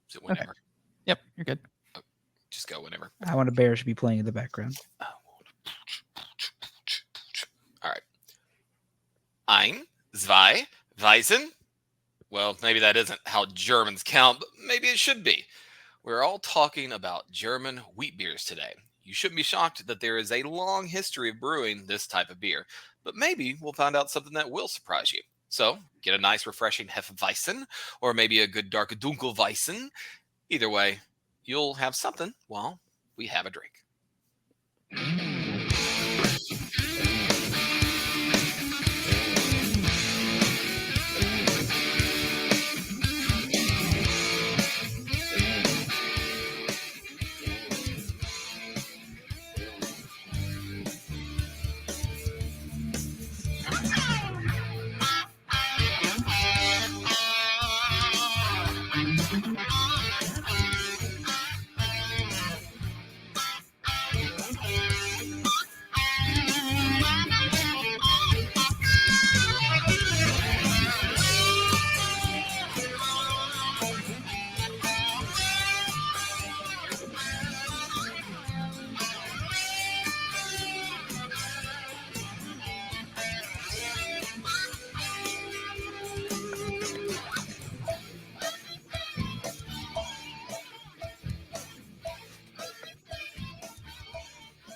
Is it whenever? Okay. Yep, you're good. Oh, just go whenever. I Want a Bear should be playing in the background. All right. Ein, zwei, Weizen. Well, maybe that isn't how Germans count, but maybe it should be. We're all talking about German wheat beers today. You shouldn't be shocked that there is a long history of brewing this type of beer, but maybe we'll find out something that will surprise you. So, get a nice refreshing hefeweizen, or maybe a good dark Dunklewizen. Either way, you'll have something while we have a drink.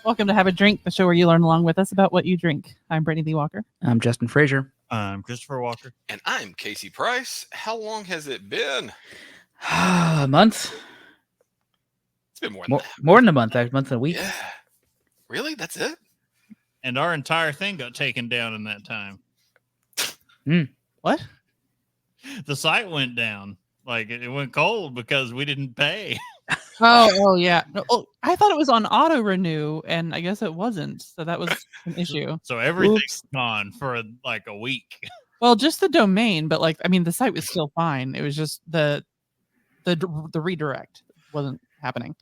Welcome to Have a Drink, the show where you learn along with us about what you drink. I'm Brittany Lee Walker. I'm Justin Frazier. I'm Christopher Walker. And I'm Casey Price. How long has it been? A month? It's been more than that. More than a month. A month and a week. Yeah. Really? That's it? And our entire thing got taken down in that time. What? The site went down. Like it went cold because we didn't pay. Oh, yeah. No, I thought it was on auto renew, and I guess it wasn't. So that was an issue. So everything's gone for like a week. Well, just the domain, but the site was still fine. It was just the redirect wasn't happening.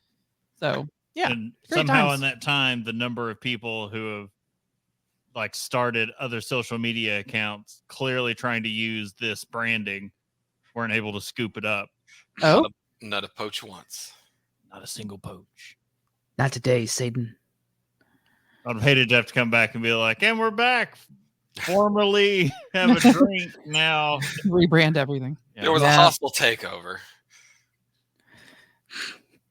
So yeah. And great somehow times. in that time, the number of people who have started other social media accounts clearly trying to use this branding weren't able to scoop it up. Oh, Not a poach once. Not a single poach. Not today, Satan. I'd have hated to have to come back and be like, and we're back. Formerly have a drink now. rebrand everything. Yeah. There was a hostile takeover.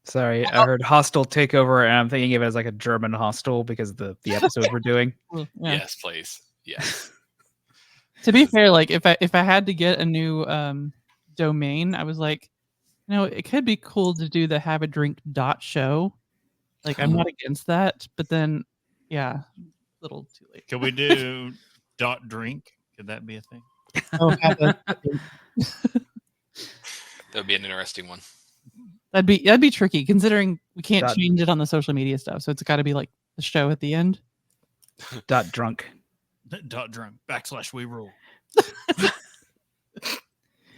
Sorry, I heard hostile takeover, and I'm thinking of it as like a German hostel because of the episode we're doing. Yeah. Yes, please. Yes. To be fair, if I had to get a new domain, I was like, it could be cool to do the have a drink .show. I'm not against that, but then, yeah, a little too late. Could we do .drink? Could that be a thing? Oh, That would be an interesting one. that'd be tricky considering we can't Dot- change it on the social media stuff. So it's got to be like the show at the end. .drunk. .drunk / we rule.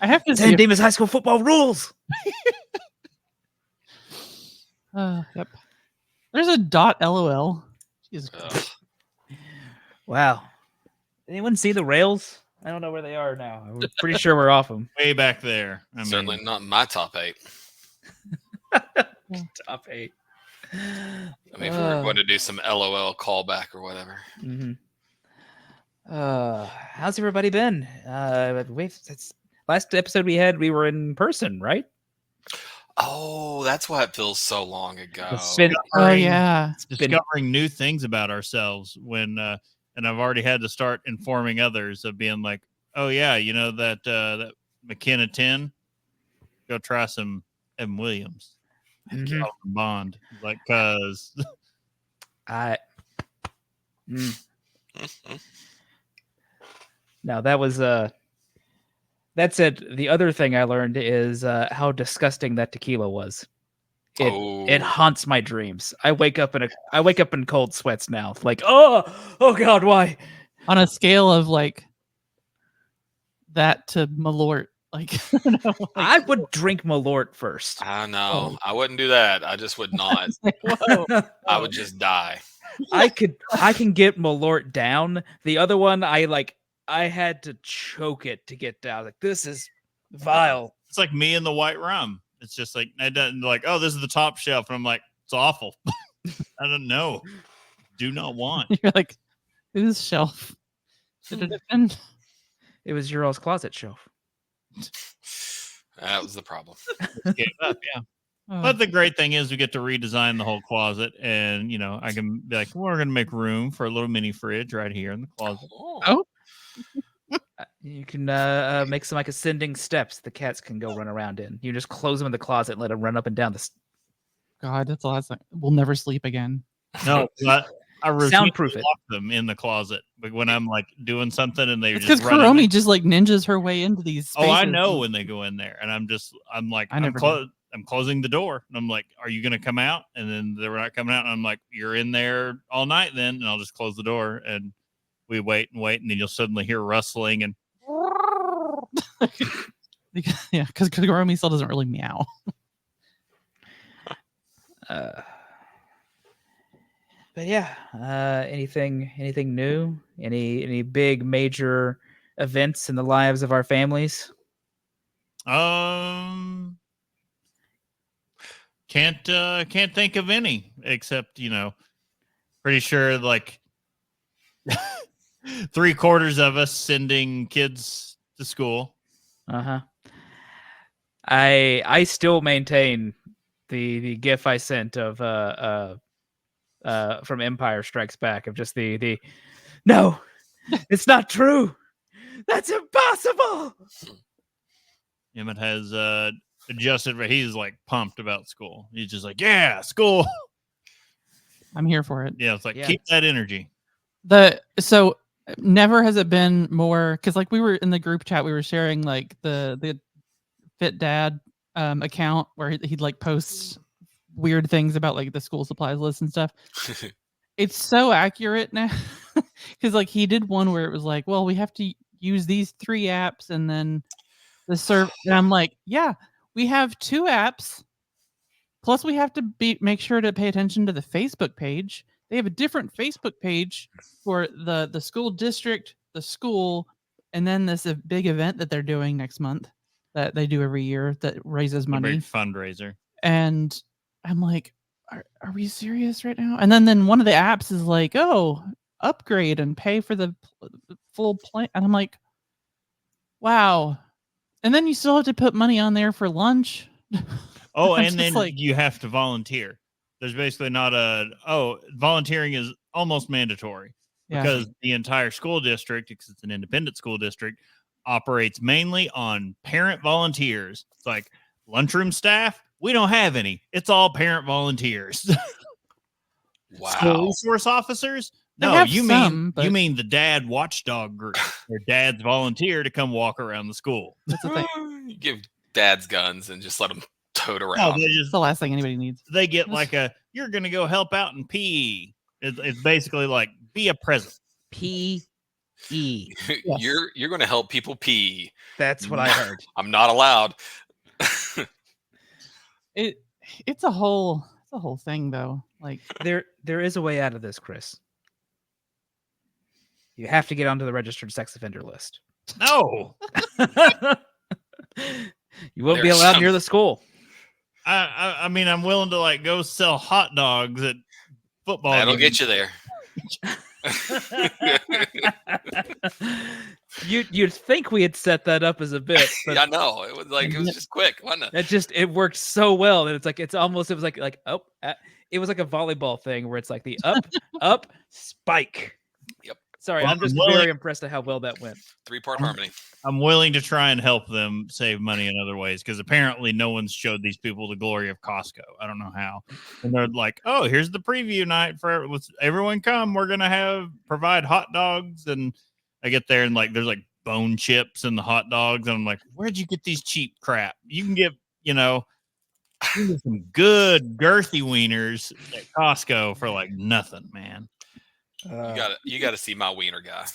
I have to San see. Dimas High School football rules. Yep. There's a .lol. Jesus Christ. Wow. Anyone see the rails? I don't know where they are now. I'm pretty sure we're off them. Way back there. Certainly not in my top 8. Top 8. I mean, if we were going to do some LOL callback or whatever. Mm-hmm. How's everybody been? Last episode we were in person, right? Oh, that's why it feels so long ago. Oh yeah. Discovering new things about ourselves when and I've already had to start informing others of being like, oh yeah, that McKenna 10, go try some M. Williams. Mhm. Bond. Cause No, that was that's it. The other thing I learned is how disgusting that tequila was. It haunts my dreams. I wake up in cold sweats now. Oh God, why? On a scale of that to Malort, I would drink Malort first. I know. I wouldn't do that. I just would not. whoa. I would just die. I can get Malort down. The other one, I had to choke it to get down. This is vile. it's like me and the white rum. It's just like it doesn't like, oh, this is the top shelf, and I'm like, it's awful. I don't know. Do not want. You're like, whose shelf did it offend? It was your all's closet shelf. That was the problem. Gave up, yeah. Oh, But the great thing is we get to redesign the whole closet, and I can be like, we're going to make room for a little mini fridge right here in the closet. Oh. You can make some like ascending steps the cats can go run around in. You just close them in the closet and let them run up and down the. God, that's the last thing. We'll never sleep again. No, I Soundproof it. lock them in the closet. But when I'm like doing something and they It's just because run in Kuromi just like ninjas her way into these spaces. oh, I know when they go in there, and I'm like, I'm closing the door, and I'm like, are you going to come out? And then they're not coming out, and I'm like, you're in there all night then, and I'll just close the door, and we wait, and then you'll suddenly hear rustling and. Yeah, because Kuromi still doesn't really meow. But yeah, anything new? Any big major events in the lives of our families? Can't think of any except pretty sure like 3/4 of us sending kids to school. I still maintain the gif I sent of from Empire Strikes Back of just the no, it's not true. That's impossible. Emmett has adjusted, but he's like pumped about school. He's just like, yeah, school. I'm here for it. Yeah, it's like keep that energy. So never has it been more because like we were in the group chat, we were sharing like the Fit Dad account where he'd like post weird things about like the school supplies list and stuff. It's so accurate now because like he did one where it was like, well, we have to use these 3 apps and then the serve, and I'm like, yeah, we have 2 apps plus we have to make sure to pay attention to the Facebook page. They have a different Facebook page for the school district, the school, and then this big event that they're doing next month that they do every year that raises money. Big fundraiser. And I'm like, are we serious right now? And then one of the apps is like, oh, upgrade and pay for the full plan. And I'm like, wow. And then you still have to put money on there for lunch. Oh, and then like, you have to volunteer. There's basically not volunteering is almost mandatory because the entire school district, because it's an independent school district, operates mainly on parent volunteers. It's like lunchroom staff, we don't have any. It's all parent volunteers. Wow. School resource officers? No, you mean the dad watchdog group where dads volunteer to come walk around the school. That's the thing. You give dads guns and just let them tote around. No, It's the last thing anybody needs. They get like you're going to go help out in PE. It's basically like be a present. PE. Yes. You're going to help people pee. That's what I heard. I'm not allowed. It's a whole thing though. Like there is a way out of this, Chris. You have to get onto the registered sex offender list. No. You won't be allowed near the school. I mean, I'm willing to like go sell hot dogs at football. That'll get you there. You'd think we had set that up as a bit. But yeah, I know. It was just quick, wasn't it? It worked so well that it was like it was like a volleyball thing where it's like the up, spike. Yep. Sorry, I'm just very impressed at how well that went. 3-part harmony. I'm willing to try and help them save money in other ways because apparently no one's showed these people the glory of Costco. I don't know how. And they're like, oh, here's the preview night for everyone come. We're going to provide hot dogs. And I get there and like there's like bone chips and the hot dogs. And I'm like, where'd you get these cheap crap? You can get, some good girthy wieners at Costco for like nothing, man. You got to see my wiener guy.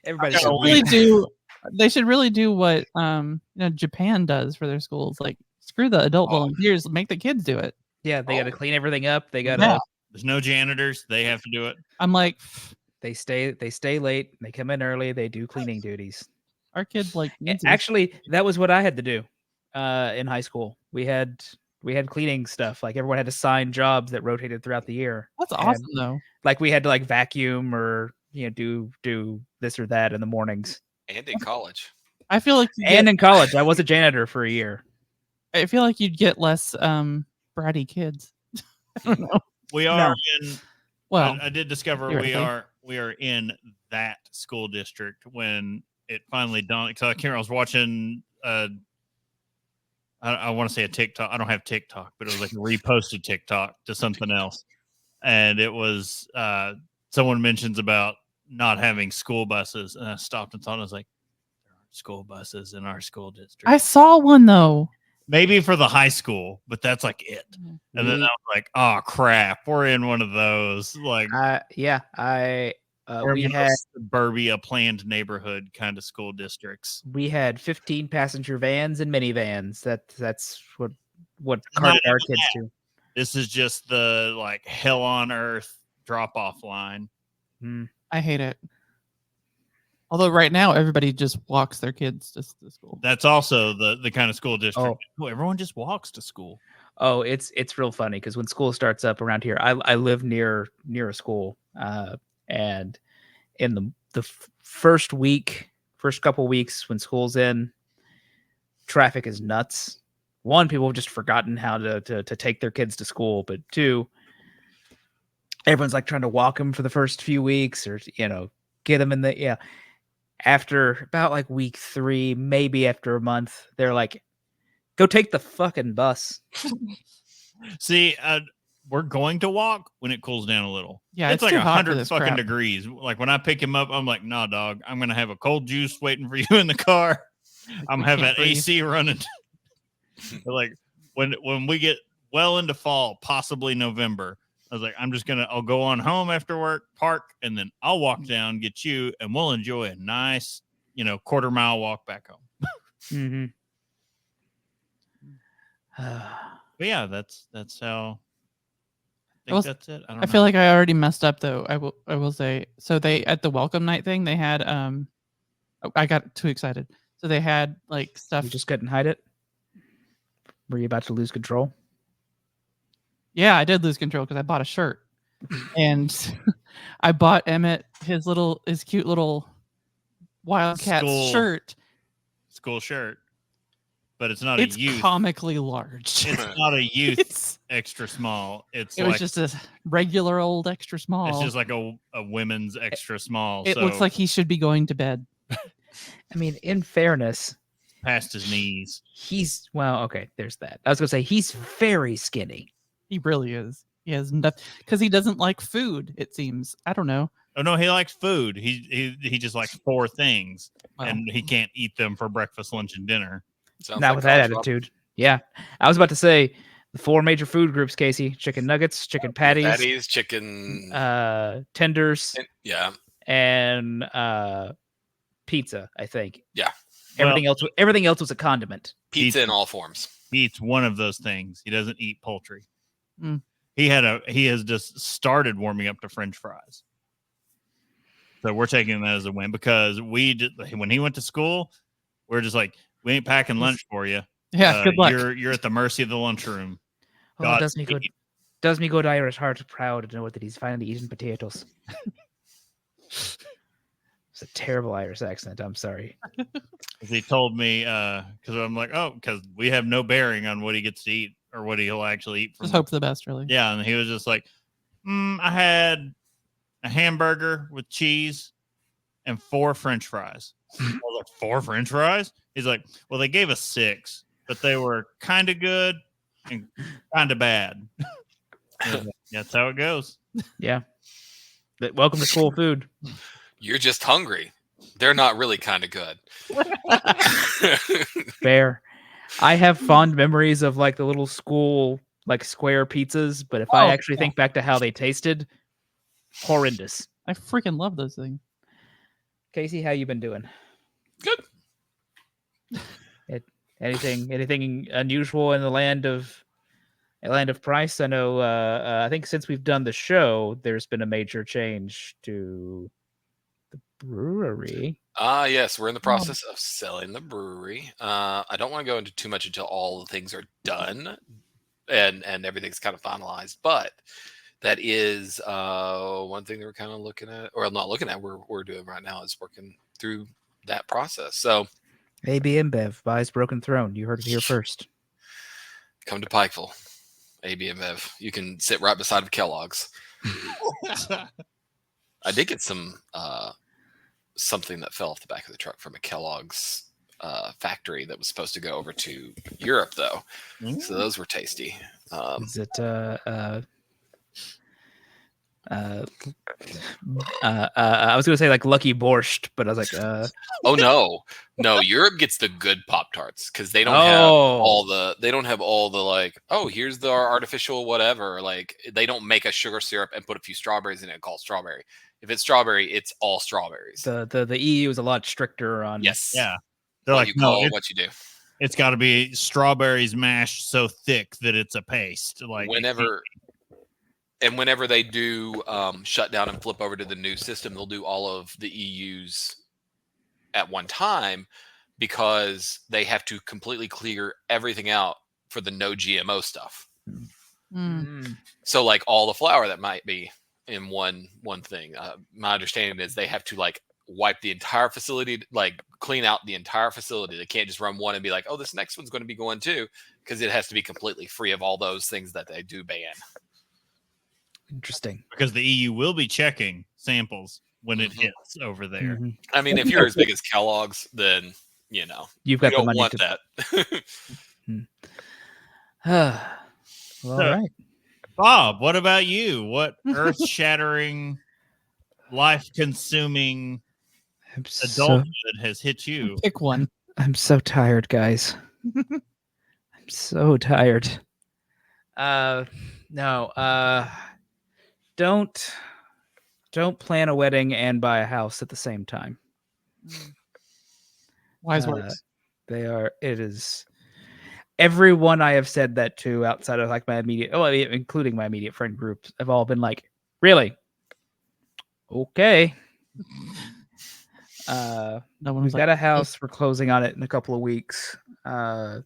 Everybody They should really do what Japan does for their schools. Like screw the adult volunteers, make the kids do it. Yeah, they got to clean everything up. They got to. There's no janitors. They have to do it. I'm like, they stay late. They come in early. They do cleaning duties. Our kids like actually that was what I had to do. in high school. We had cleaning stuff. Like everyone had assigned jobs that rotated throughout the year. That's And, awesome, though. like we had to like vacuum or do this or that in the mornings. And in college. I feel like And in college, I was a janitor for a year. I feel like you'd get less bratty kids. I don't know. We are in. Well, I did discover we are in that school district when it finally dawned. So I can't remember, I was watching. I want to say a TikTok. I don't have TikTok, but it was like a reposted TikTok to something else, and it was someone mentions about not having school buses, and I stopped and thought, I was like, there aren't school buses in our school district. I saw one though. Maybe for the high school, but that's like it. And then I was like, oh crap, we're in one of those. Like, we had suburbia planned neighborhood kind of school districts. We had 15 passenger vans and minivans. That's what carted our kids to. This is just the like hell on earth drop off line. I hate it. Although right now everybody just walks their kids to school. That's also the kind of school district. Oh, everyone just walks to school. Oh, it's real funny because when school starts up around here, I live near a school, and in the first couple weeks when school's in, traffic is nuts. One, people have just forgotten how to take their kids to school, but two, everyone's like trying to walk them for the first few weeks, or get them in the After about like week 3, maybe after a month, they're like, go take the fucking bus. See, we're going to walk when it cools down a little. Yeah, it's like too hot for 100 this fucking crap. degrees. Like when I pick him up, I'm like, nah, dog, I'm going to have a cold juice waiting for you in the car. I'm having that AC running. Like when we get well into fall, possibly November, I was like, I'll go on home after work, park, and then I'll walk down, get you, and we'll enjoy a nice, quarter-mile walk back home. Mm-hmm. But yeah, that's how. I think that's it. I feel like I already messed up though. I will say. So they at the welcome night thing, they had I got too excited. So they had like stuff. You just couldn't hide it. Were you about to lose control? Yeah, I did lose control because I bought a shirt, and I bought Emmett his cute little Wildcat shirt. School shirt, but it's not It's a youth. comically large. It's not a youth extra small. It was just a regular old extra small. It's just like a women's extra small. It looks like he should be going to bed. I mean, in fairness, past his knees. Okay, there's that. I was gonna say he's very skinny. He really is. He has nothing because he doesn't like food. It seems. I don't know. Oh no, he likes food. He just likes 4 things, and he can't eat them for breakfast, lunch, and dinner. Not with that attitude. Yeah, I was about to say the 4 major food groups, Casey: chicken nuggets, chicken patties, chicken tenders, and pizza. I think. Yeah. Everything else was a condiment. Pizza in all forms. He eats one of those things. He doesn't eat poultry. Mm. He has just started warming up to French fries. So we're taking that as a win because when he went to school, we're just like, we ain't packing lunch for you. Yeah, good luck. You're at the mercy of the lunchroom. Oh, it does me good Irish heart proud to know that he's finally eating potatoes. It's a terrible Irish accent. I'm sorry. He told me because I'm like, because we have no bearing on what he gets to eat or what he'll actually eat. Just hope for the best, really. Yeah, and he was just like, I had a hamburger with cheese and 4 French fries. I was like, 4 French fries? He's like, well, they gave us 6, but they were kind of good and kind of bad. That's how it goes. Yeah. But welcome to school food. You're just hungry. They're not really kind of good. Fair. I have fond memories of like the little school like square pizzas, but if I actually think back to how they tasted, horrendous. I freaking love those things. Casey, how you been doing? Good. Anything unusual in the land of Price? I know. I think since we've done the show, there's been a major change to brewery. Yes, we're in the process of selling the brewery. I don't want to go into too much until all the things are done and everything's kind of finalized, but that is one thing that we're kind of looking at, or not looking at, we're doing right now is working through that process. So AB InBev buys Broken Throne. You heard it here first. come to Pikeville, AB InBev. You can sit right beside of Kellogg's. I did get some something that fell off the back of the truck from a Kellogg's factory that was supposed to go over to Europe, though. So those were tasty. Is it I was gonna say like Lucky Borscht, but I was like, oh no, Europe gets the good Pop Tarts because they don't have all the like, oh, here's the artificial whatever. Like they don't make a sugar syrup and put a few strawberries in it and call it strawberry. If it's strawberry, it's all strawberries. The EU is a lot stricter on. Yes. Yeah. They're What like, you no, call what you do. it's got to be strawberries mashed so thick that it's a paste. Like Whenever they do shut down and flip over to the new system, they'll do all of the EUs at one time because they have to completely clear everything out for the no GMO stuff. So like all the flour that might be in one thing, my understanding is they have to like wipe the entire facility, like clean out the entire facility. They can't just run one and be like, oh, this next one's going to be going too, because it has to be completely free of all those things that they do ban. Interesting. Because the EU will be checking samples when it hits over there. I mean, if you're as big as Kellogg's, then You've got you the don't money want to that. Well, all right. Bob, what about you? What earth-shattering, life-consuming adulthood has hit you? Pick one. I'm so tired, guys. I'm so tired. No. Don't plan a wedding and buy a house at the same time. Wise words. It is everyone I have said that to outside of like my immediate, including my immediate friend group, have all been like, really? Okay. No one We've was got a house. We're closing on it in a couple of weeks. I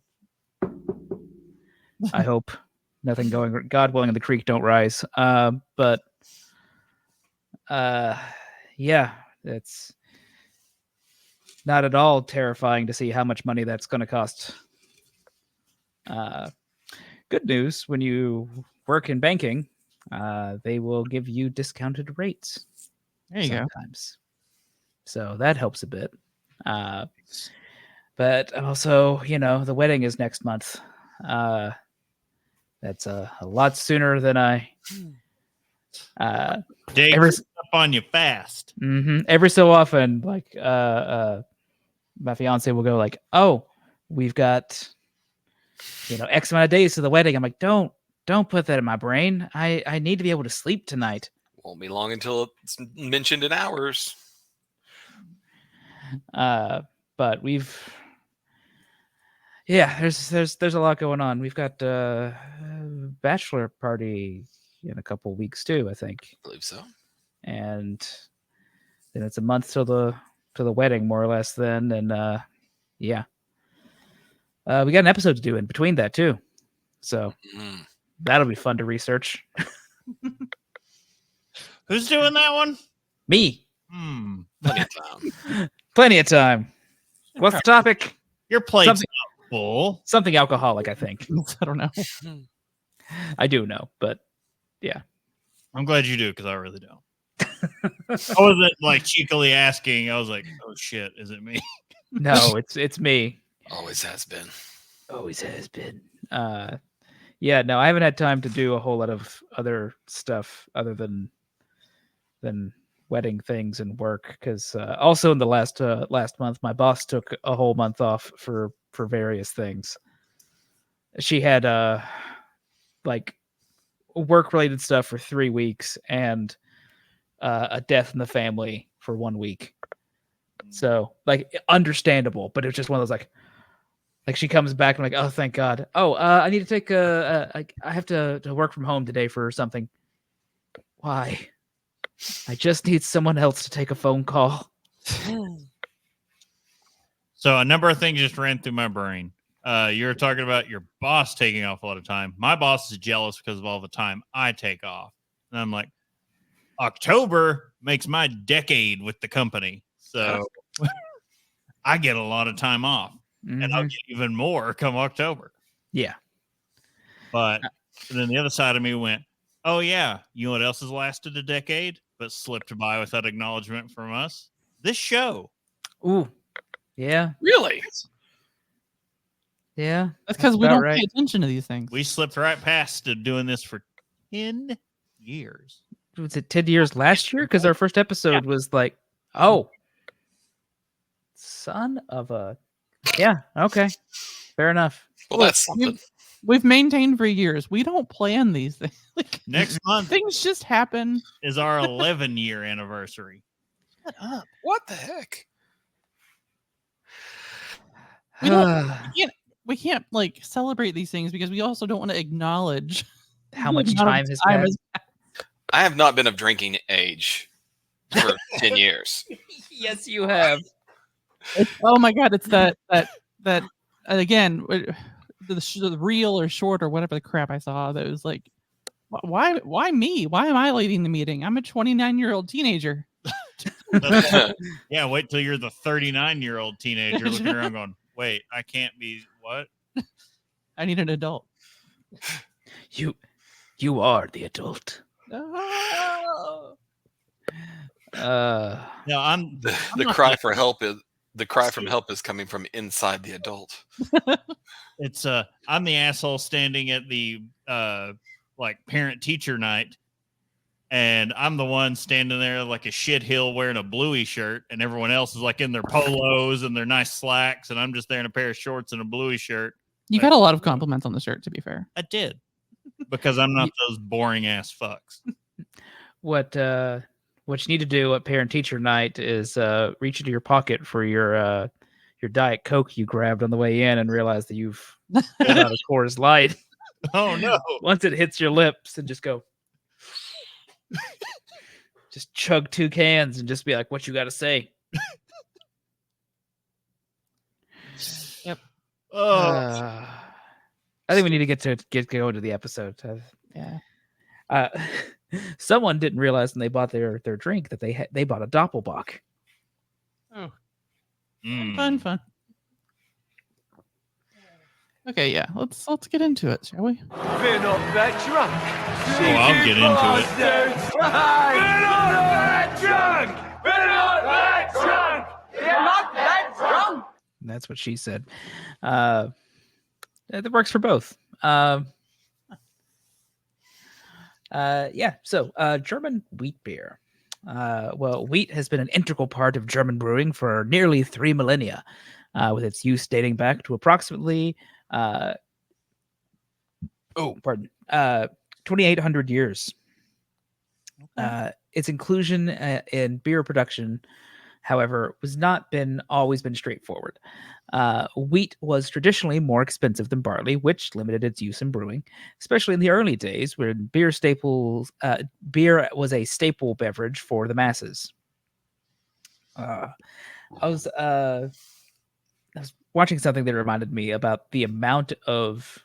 hope nothing going, God willing, the creek don't rise. But yeah, it's not at all terrifying to see how much money that's going to cost. Good news, when you work in banking, they will give you discounted rates. There you sometimes. So that helps a bit. But also, the wedding is next month. That's a lot sooner than I. Dave, up on you fast. Every so often, like my fiance will go like, "Oh, we've got X amount of days to the wedding." I'm like, "Don't put that in my brain. I need to be able to sleep tonight." Won't be long until it's mentioned in hours. But there's a lot going on. We've got a bachelor party in a couple weeks too, I think. I believe so. And then it's a month till the wedding, more or less. Then and we got an episode to do in between that too, so that'll be fun to research. Who's doing that one? Me. Plenty of time. Plenty of time. What's the topic? Your plate's full. Something alcoholic, I think. I don't know. I do know, but yeah. I'm glad you do, because I really don't. I wasn't like cheekily asking. I was like, oh shit, is it me? No, it's me. Always has been. Always has been. Yeah, no, I haven't had time to do a whole lot of other stuff other than wedding things and work, because also in the last month, my boss took a whole month off for various things. She had like work related stuff for 3 weeks and a death in the family for 1 week. So like understandable, but it was just one of those like she comes back and I'm like, oh, thank God. Oh, I need to take I have to work from home today for something. Why? I just need someone else to take a phone call. So a number of things just ran through my brain. You were talking about your boss taking off a lot of time. My boss is jealous because of all the time I take off. And I'm like, October makes my decade with the company. So I get a lot of time off. And I'll get even more come October. Yeah. But then the other side of me went, oh, yeah. You know what else has lasted a decade but slipped by without acknowledgement from us? This show. Ooh. Yeah. Really? Yeah. That's because we about don't right. pay attention to these things. We slipped right past to doing this for 10 years. Was it 10 years last year? Because our first episode was like, oh, son of a. Yeah. Okay. Fair enough. Well, Look, that's something. We've maintained for years. We don't plan these things. Like, Next month things just happen. is our 11-year anniversary. Shut up. What the heck? We can't like celebrate these things because we also don't want to acknowledge How much time has passed? I have not been of drinking age for 10 years. Yes, you have. Oh my god, it's that again, the reel or short or whatever the crap I saw that was like, why me? Why am I leading the meeting? I'm a 29-year-old teenager. Yeah, wait till you're the 39-year-old teenager looking around going, wait, I can't be what? I need an adult. You are the adult. Oh. No, The cry for help is the cry from help is coming from inside the adult. it's I'm the asshole standing at the like parent teacher night, and I'm the one standing there like a shit hill wearing a bluey shirt, and everyone else is like in their polos and their nice slacks, and I'm just there in a pair of shorts and a bluey shirt. You got a lot of compliments on the shirt, to be fair. I did, because I'm not those boring ass fucks. What you need to do at parent teacher night is reach into your pocket for your Diet Coke you grabbed on the way in and realize that you've got out of Coors Light. Oh no! Once it hits your lips, and just go, just chug 2 cans and just be like, "What you got to say?" Yep. I think we need to get going to the episode. Yeah. Someone didn't realize when they bought their drink that they bought a Doppelbock. Oh. Mm. Fun. Okay, yeah. Let's get into it, shall we? We're not that drunk. Oh, I'll get into it. We're not that drunk. We're not that drunk. We're not that drunk. That's what she said. That works for both. So German wheat beer. Well, wheat has been an integral part of German brewing for nearly 3 millennia, with its use dating back to approximately 2,800 years. Okay. Its inclusion in beer production, however, always been straightforward. Wheat was traditionally more expensive than barley, which limited its use in brewing, especially in the early days when beer was a staple beverage for the masses. I was watching something that reminded me about the amount of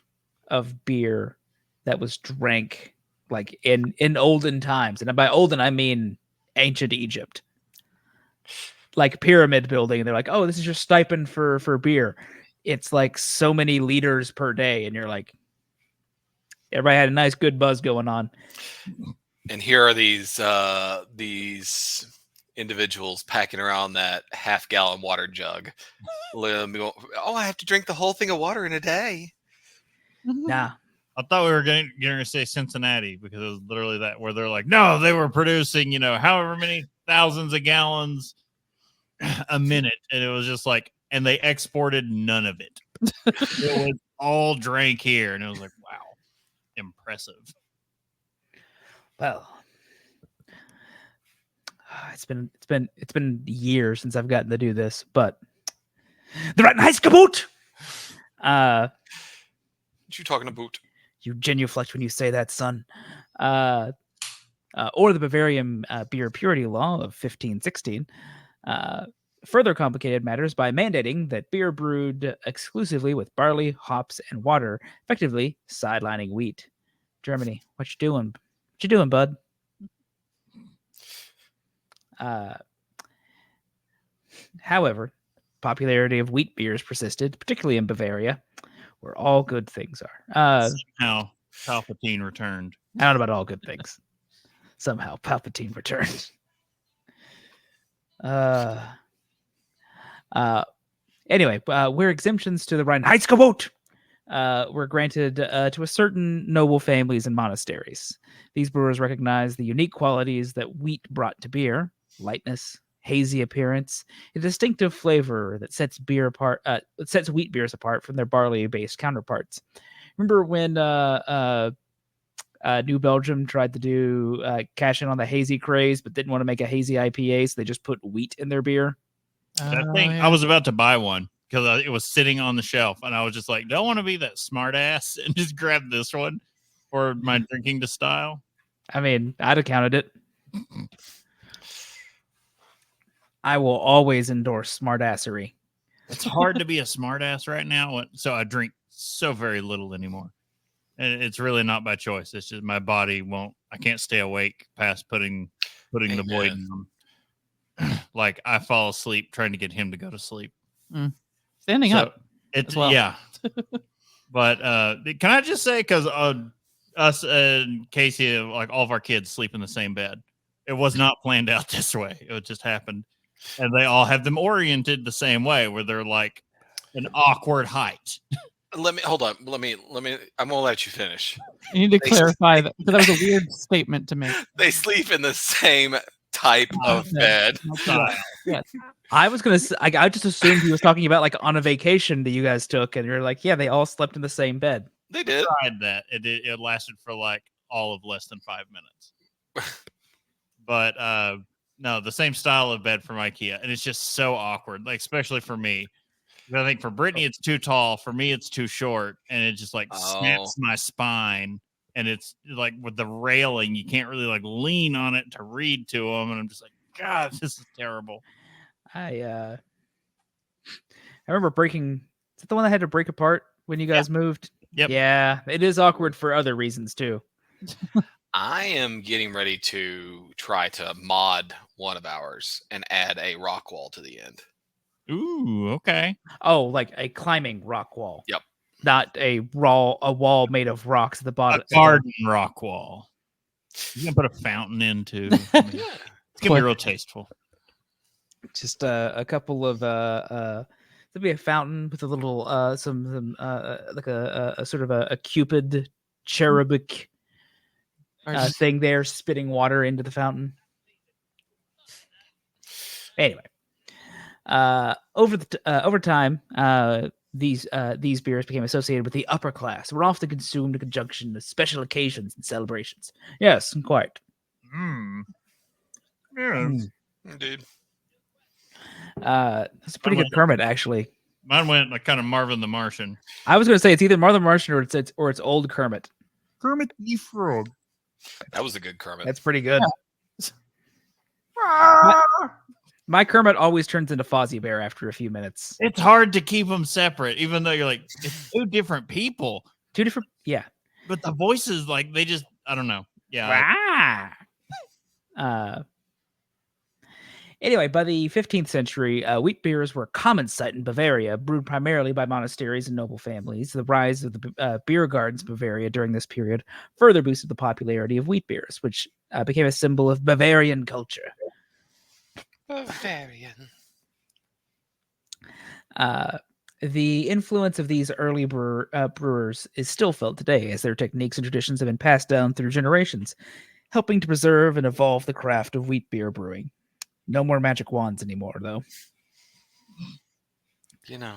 beer that was drank like in olden times, and by olden I mean ancient Egypt. Like pyramid building, and they're like, "Oh, this is your stipend for beer." It's like so many liters per day, and you're like, everybody had a nice good buzz going on. And here are these individuals packing around that half-gallon water jug. Oh, I have to drink the whole thing of water in a day. Nah, I thought we were going to say Cincinnati, because it was literally that where they're like, no, they were producing, however many thousands of gallons a minute, and it was just like, and they exported none of it. It was all drank here, and it was like, wow, impressive. well, it's been years since I've gotten to do this, but the Rattenheißgebot. What you talking about? You genuflect when you say that, son. Or the Bavarian beer purity law of 1516. Further complicated matters by mandating that beer brewed exclusively with barley, hops, and water, effectively sidelining wheat. Germany, what you doing? What you doing, bud? However, popularity of wheat beers persisted, particularly in Bavaria, where all good things are. Somehow Palpatine returned. I don't know about all good things. Somehow Palpatine returned. Anyway, where exemptions to the Reinheitsgebot were granted to a certain noble families and monasteries. These brewers recognized the unique qualities that wheat brought to beer: lightness, hazy appearance, a distinctive flavor that sets wheat beers apart from their barley-based counterparts. Remember when New Belgium tried to do cash in on the hazy craze, but didn't want to make a hazy IPA, so they just put wheat in their beer? I was about to buy one because it was sitting on the shelf, and I was just like, "Don't want to be that smart ass and just grab this one for my drinking to style." I mean, I'd have counted it. I will always endorse smartassery. It's hard to be a smart ass right now, so I drink so very little anymore. And it's really not by choice. It's just my body won't. I can't stay awake past putting the boy down. Like I fall asleep trying to get him to go to sleep. Standing up. It's well. Yeah. But can I just say, because us and Casey, like all of our kids, sleep in the same bed. It was not planned out this way. It just happened, and they all have them oriented the same way, where they're like an awkward height. Hold on. Let me. I'm gonna let you finish. You need to clarify that, because that was a weird statement to make. They sleep in the same type of bed. Yes. I was gonna. I just assumed he was talking about like on a vacation that you guys took, and you're like, yeah, they all slept in the same bed. They did. Tried that. It lasted for like all of less than 5 minutes. But no, the same style of bed from IKEA, and it's just so awkward, like especially for me. I think for Brittany it's too tall, for me it's too short, and it just like snaps my spine. And it's like with the railing, you can't really like lean on it to read to them, and I'm just like, God, this is terrible. I remember breaking. Is that the one that had to break apart when you guys moved? Yep. Yeah, it is awkward for other reasons too. I am getting ready to try to mod one of ours and add a rock wall to the end. Ooh, okay. Oh, like a climbing rock wall. Yep. Not a wall made of rocks at the bottom. A garden rock wall. You can put a fountain in too. I mean, it's gonna be real tasteful. Just a couple of there'll be a fountain with a little some like a sort of a cupid cherubic thing there, spitting water into the fountain. Anyway, over time, these beers became associated with the upper class. Were often consumed in conjunction with special occasions and celebrations. Yes, quite. Yeah. Indeed. That's a pretty good Kermit, actually. Mine went like kind of Marvin the Martian. I was going to say it's either Marvin the Martian or it's old Kermit. Kermit the Frog. That was a good Kermit. That's pretty good. My Kermit always turns into Fozzie Bear after a few minutes. It's hard to keep them separate, even though you're like, it's two different people. Two different, yeah. But the voices, like, they just, I don't know. Yeah. Anyway, by the 15th century, wheat beers were a common sight in Bavaria, brewed primarily by monasteries and noble families. The rise of the beer gardens in Bavaria during this period further boosted the popularity of wheat beers, which became a symbol of Bavarian culture. Bavarian. The influence of these early brewers is still felt today, as their techniques and traditions have been passed down through generations, helping to preserve and evolve the craft of wheat beer brewing. No more magic wands anymore, though. You know,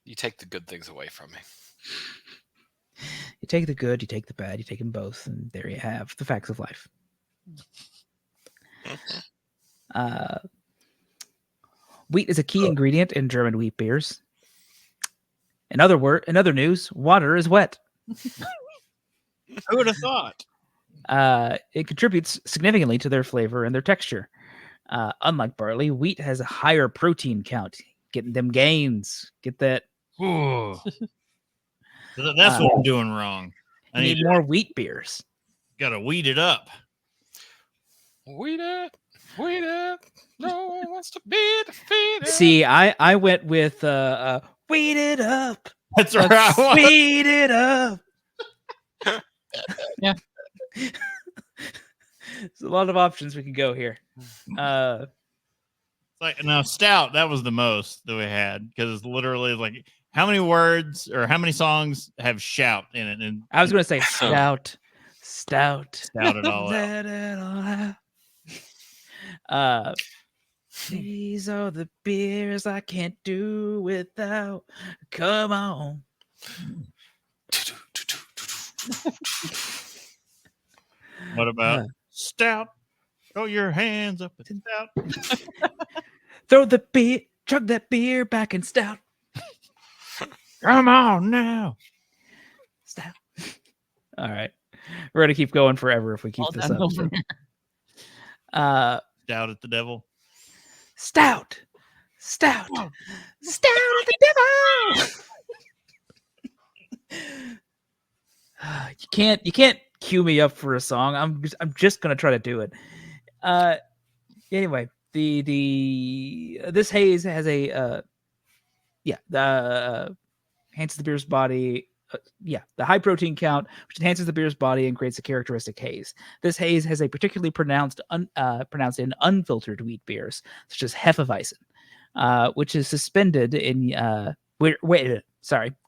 you take the good things away from me. You take the good, you take the bad, you take them both, and there you have the facts of life. Wheat is a key ingredient in German wheat beers. In other news, water is wet. Who would have thought? It contributes significantly to their flavor and their texture. Unlike barley, wheat has a higher protein count. Getting them gains. Get that. Ooh. That's what I'm doing wrong. I Need more wheat beers. Gotta weed it up. Weed it. No one wants to be defeated. See, I went with weed it up. That's Let's right. weed it up. Yeah. There's a lot of options we can go here. Like now, stout. That was the most that we had because it's literally like how many words or how many songs have shout in it, and I was going to say stout. stout it all out. Let it all out. These are the beers I can't do without. Come on. What about stout? Throw your hands up and stout. Throw the beer, chug that beer back in stout. Come on now. Stout. All right. We're going to keep going forever if we keep All this downhill up. from here. Stout at the devil. Stout. Stout. Stout at the devil. You can't cue me up for a song. I'm just gonna try to do it. Anyway, this haze has a enhances the beer's body. The high protein count, which enhances the beer's body and creates a characteristic haze. This haze has a particularly pronounced in unfiltered wheat beers, such as hefeweizen, which is suspended in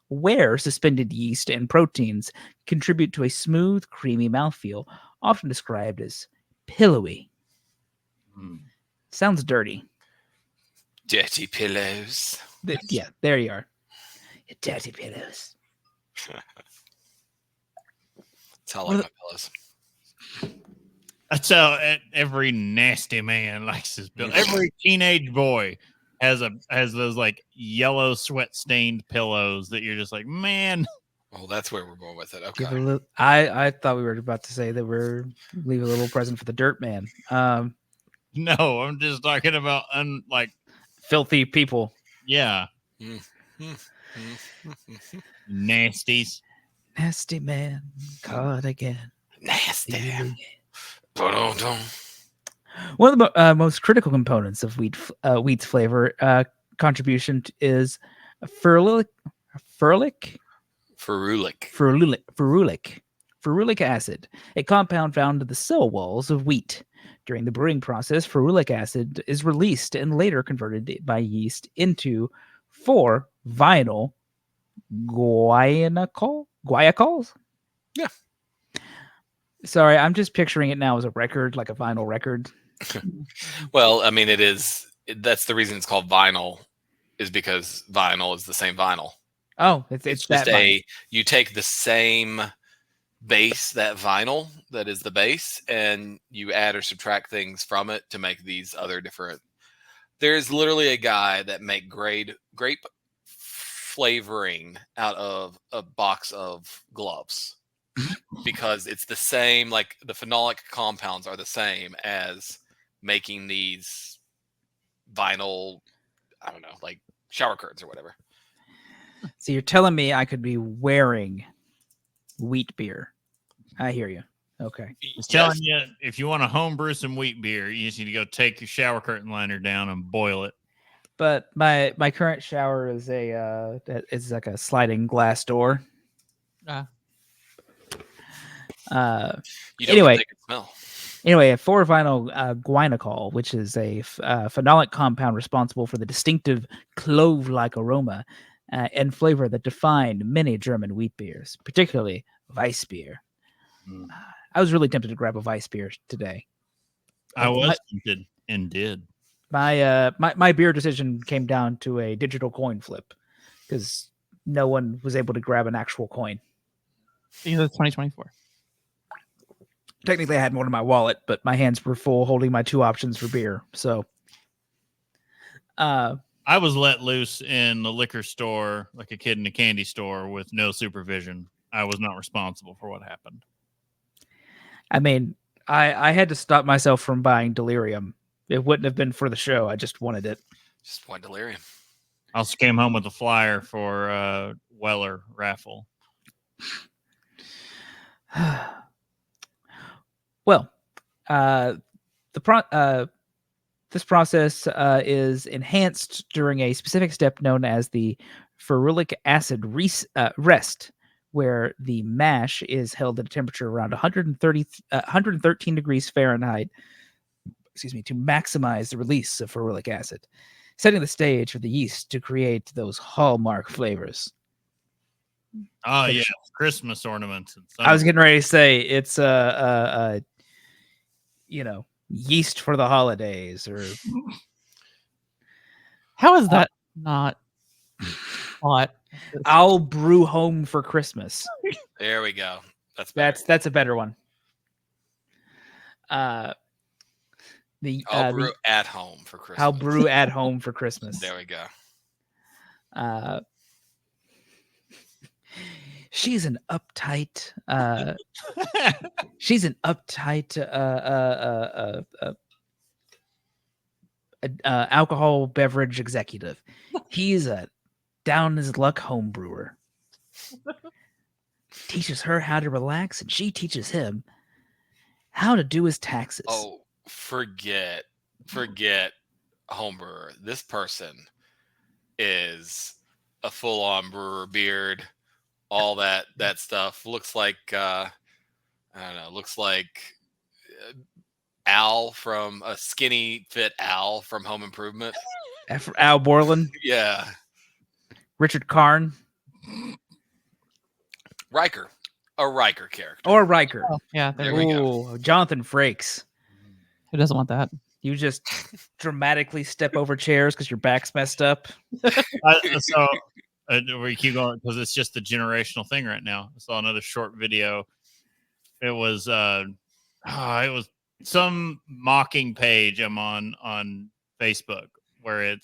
where suspended yeast and proteins contribute to a smooth, creamy mouthfeel, often described as pillowy. Sounds dirty. Dirty pillows. Yeah, there you are. Dirty pillows. That's how I like my pillows. That's how every nasty man likes his pillow. Every teenage boy has those like yellow sweat stained pillows that you're just like, man. Well, that's where we're going with it. Give Okay. a little, I thought we were about to say that we're leave a little present for the dirt man. No, I'm just talking about Filthy people. yeah. Nasties. Nasty man caught again. Nasty. Ba-dum-dum. One of the most critical components of wheat's flavor contribution is ferulic acid, a compound found in the cell walls of wheat. During the brewing process, ferulic acid is released and later converted by yeast into 4-vinyl guaiacols. Yeah. Sorry, I'm just picturing it now as a record, like a vinyl record. Well, I mean, that's the reason it's called vinyl, is because vinyl is the same vinyl. Oh, it's just that you take the same base, that vinyl that is the base, and you add or subtract things from it to make these other different. There's literally a guy that make grape flavoring out of a box of gloves because it's the same, like the phenolic compounds are the same as making these vinyl, I don't know, like shower curtains or whatever. So you're telling me I could be wearing wheat beer? I hear you. Okay. Just telling you, if you want to home brew some wheat beer, you just need to go take your shower curtain liner down and boil it. But my current shower is it's like a sliding glass door. Anyway, a 4-vinyl guaiacol, which is a phenolic compound responsible for the distinctive clove-like aroma and flavor that define many German wheat beers, particularly Weissbier. I was really tempted to grab a Weissbier today. I was tempted and did. My beer decision came down to a digital coin flip because no one was able to grab an actual coin. Because it's 2024. Technically, I had one in my wallet, but my hands were full holding my 2 options for beer. So, I was let loose in the liquor store like a kid in a candy store with no supervision. I was not responsible for what happened. I mean, I had to stop myself from buying delirium It wouldn't have been for the show. I just wanted it. Just one delirium. I also came home with a flyer for Weller raffle. Well, this process is enhanced during a specific step known as the ferulic acid rest, where the mash is held at a temperature around 113 degrees Fahrenheit, to maximize the release of ferulic acid, setting the stage for the yeast to create those hallmark flavors. Oh, yeah. Christmas ornaments. And I was getting ready to say it's yeast for the holidays, or How is that not hot? I'll brew home for Christmas. There we go. That's better. That's a better one. I'll brew at home for Christmas. I'll brew at home for Christmas. There we go. She's an uptight. She's an uptight alcohol beverage executive. He's a down his luck home brewer. Teaches her how to relax, and she teaches him how to do his taxes. Oh, forget home brewer. This person is a full-on brewer, beard, all that stuff. Looks like I don't know. Looks like Al from a skinny fit Al from Home Improvement. Al Borland. Yeah. Richard Karn. Riker. A Riker character. Or Riker. Oh, yeah, There we go. Jonathan Frakes. Who doesn't want that? You just dramatically step over chairs because your back's messed up. We keep going because it's just a generational thing right now. I saw another short video. It was some mocking page I'm on Facebook where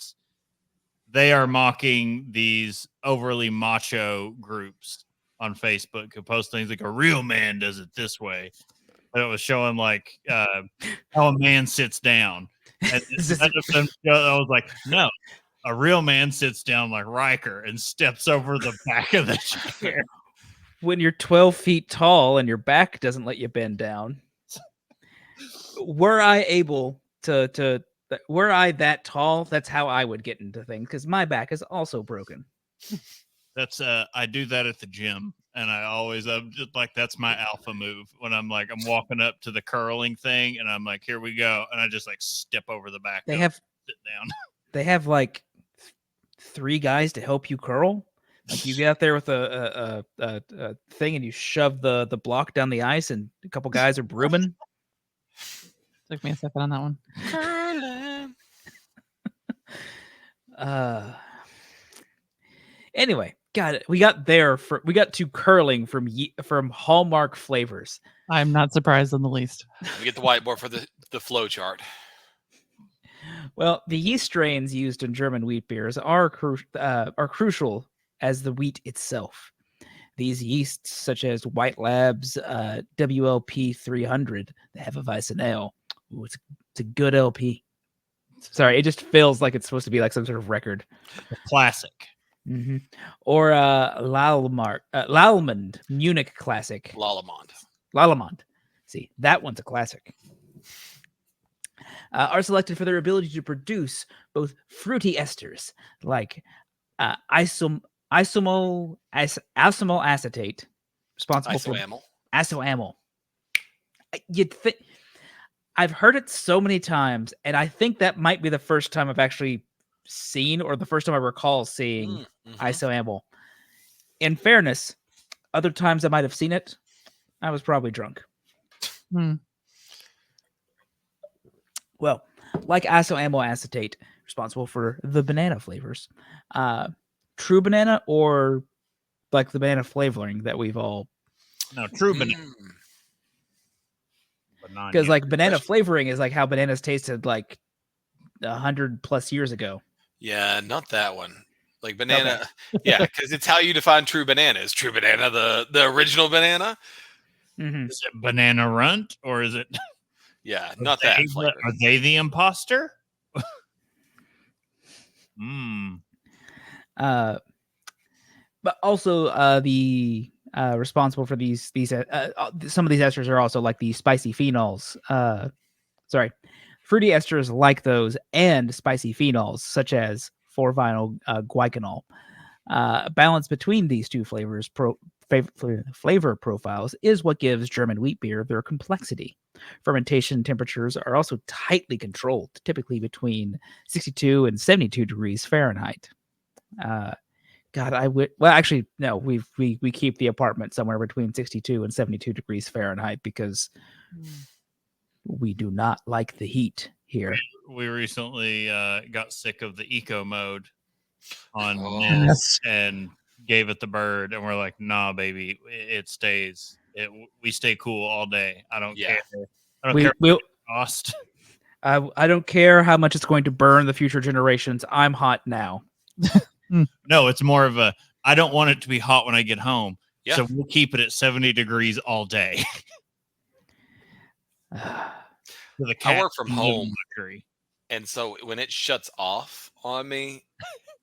they are mocking these overly macho groups on Facebook who post things like a real man does it this way. And it was showing like how a man sits down. And I was like, no, a real man sits down like Riker and steps over the back of the chair. When you're 12 feet tall and your back doesn't let you bend down. Were I that tall, that's how I would get into things, because my back is also broken. That's I do that at the gym, and I'm just like, that's my alpha move when I'm walking up to the curling thing, and I'm like, here we go, and I just like step over the back. Sit down. They have like 3 guys to help you curl. Like you get out there with a thing and you shove the block down the ice, and a couple guys are brooming. Took me a second on that one. Anyway, got it. We got to curling from Hallmark flavors. I'm not surprised in the least. We get the whiteboard for the flow chart. Well, the yeast strains used in German wheat beers are crucial as the wheat itself. These yeasts, such as White Lab's WLP 300, the hefeweizen ale. Ooh, it's a good LP. Sorry, it just feels like it's supposed to be like some sort of record. A classic. Mm-hmm. Or Lalmond Munich classic. Lalamond. See, that one's a classic. Are selected for their ability to produce both fruity esters like isomyl acetate, responsible for isoamyl. You'd think I've heard it so many times, and I think that might be the first time I've actually seen, or the first time I recall seeing isoamyl. In fairness, other times I might have seen it, I was probably drunk. Well, like isoamyl acetate, responsible for the banana flavors. True banana, or like the banana flavoring that we've all... No, true banana. Because like banana flavoring is like how bananas tasted like 100+ years ago. Yeah, not that one. Like banana. Okay. Yeah, because it's how you define true banana. Is true banana the original banana? Mm-hmm. Is it banana runt, or is it... Yeah, not that flavor. Are they the imposter? Mm. But also the responsible for these some of these esters are also like the spicy phenols. Fruity esters like those and spicy phenols such as 4-vinyl glycanol. Balance between these two flavor profiles is what gives German wheat beer their complexity. Fermentation temperatures are also tightly controlled, typically between 62 and 72 degrees Fahrenheit. God, I would. Well, actually, no. We keep the apartment somewhere between 62 and 72 degrees Fahrenheit because we do not like the heat here. We recently got sick of the eco mode on Oh. NIS and gave it the bird, and we're like, nah, baby, it stays. We stay cool all day. I don't Yeah. care. I don't care what it cost. I don't care how much it's going to burn the future generations. I'm hot now. No, it's more of a, I don't want it to be hot when I get home. Yeah. So we'll keep it at 70 degrees all day. So the I work cats from can live in home. luxury. And so when it shuts off on me,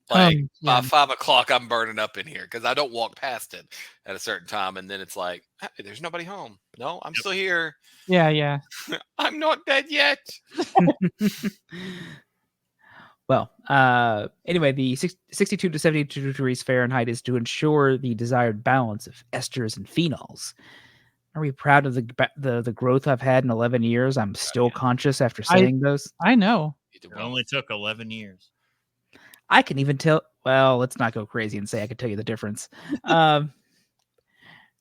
like by 5 o'clock, I'm burning up in here because I don't walk past it at a certain time. And then it's like, hey, there's nobody home. No, I'm still here. Yeah. I'm not dead yet. Well, anyway, the 62 to 72 degrees Fahrenheit is to ensure the desired balance of esters and phenols. Are we proud of the growth I've had in 11 years? I'm still conscious after saying those. I know. It only took 11 years. I can even tell. Well, let's not go crazy and say I can tell you the difference.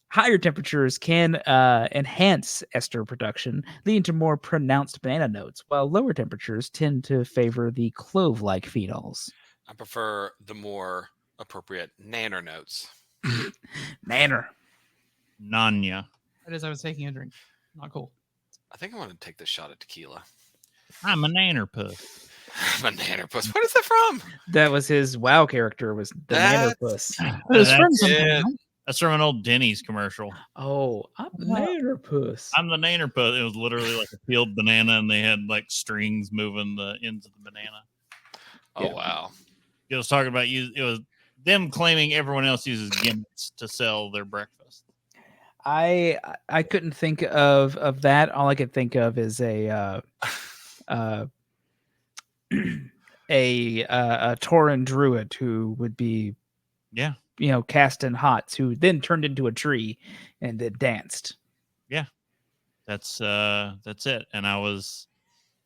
Higher temperatures can enhance ester production, leading to more pronounced banana notes, while lower temperatures tend to favor the clove-like phenols. I prefer the more appropriate nanner notes. Nanner. Nanya. It is. I was taking a drink. Not cool. I think I want to take this shot of tequila. I'm a nanner puss. I'm a nanner puss. What is that from? That was his WoW character, was the nanner puss. It's from something. it. Right? That's from an old Denny's commercial. Oh, I'm the nanner puss. I'm the nanner puss. It was literally like a peeled banana, and they had like strings moving the ends of the banana. Oh, Yeah. wow. It was talking about it was them claiming everyone else uses gimmicks to sell their breakfast. I couldn't think of that. All I could think of is a Tauren druid who would be cast in hots, who then turned into a tree and then danced. That's it. And I was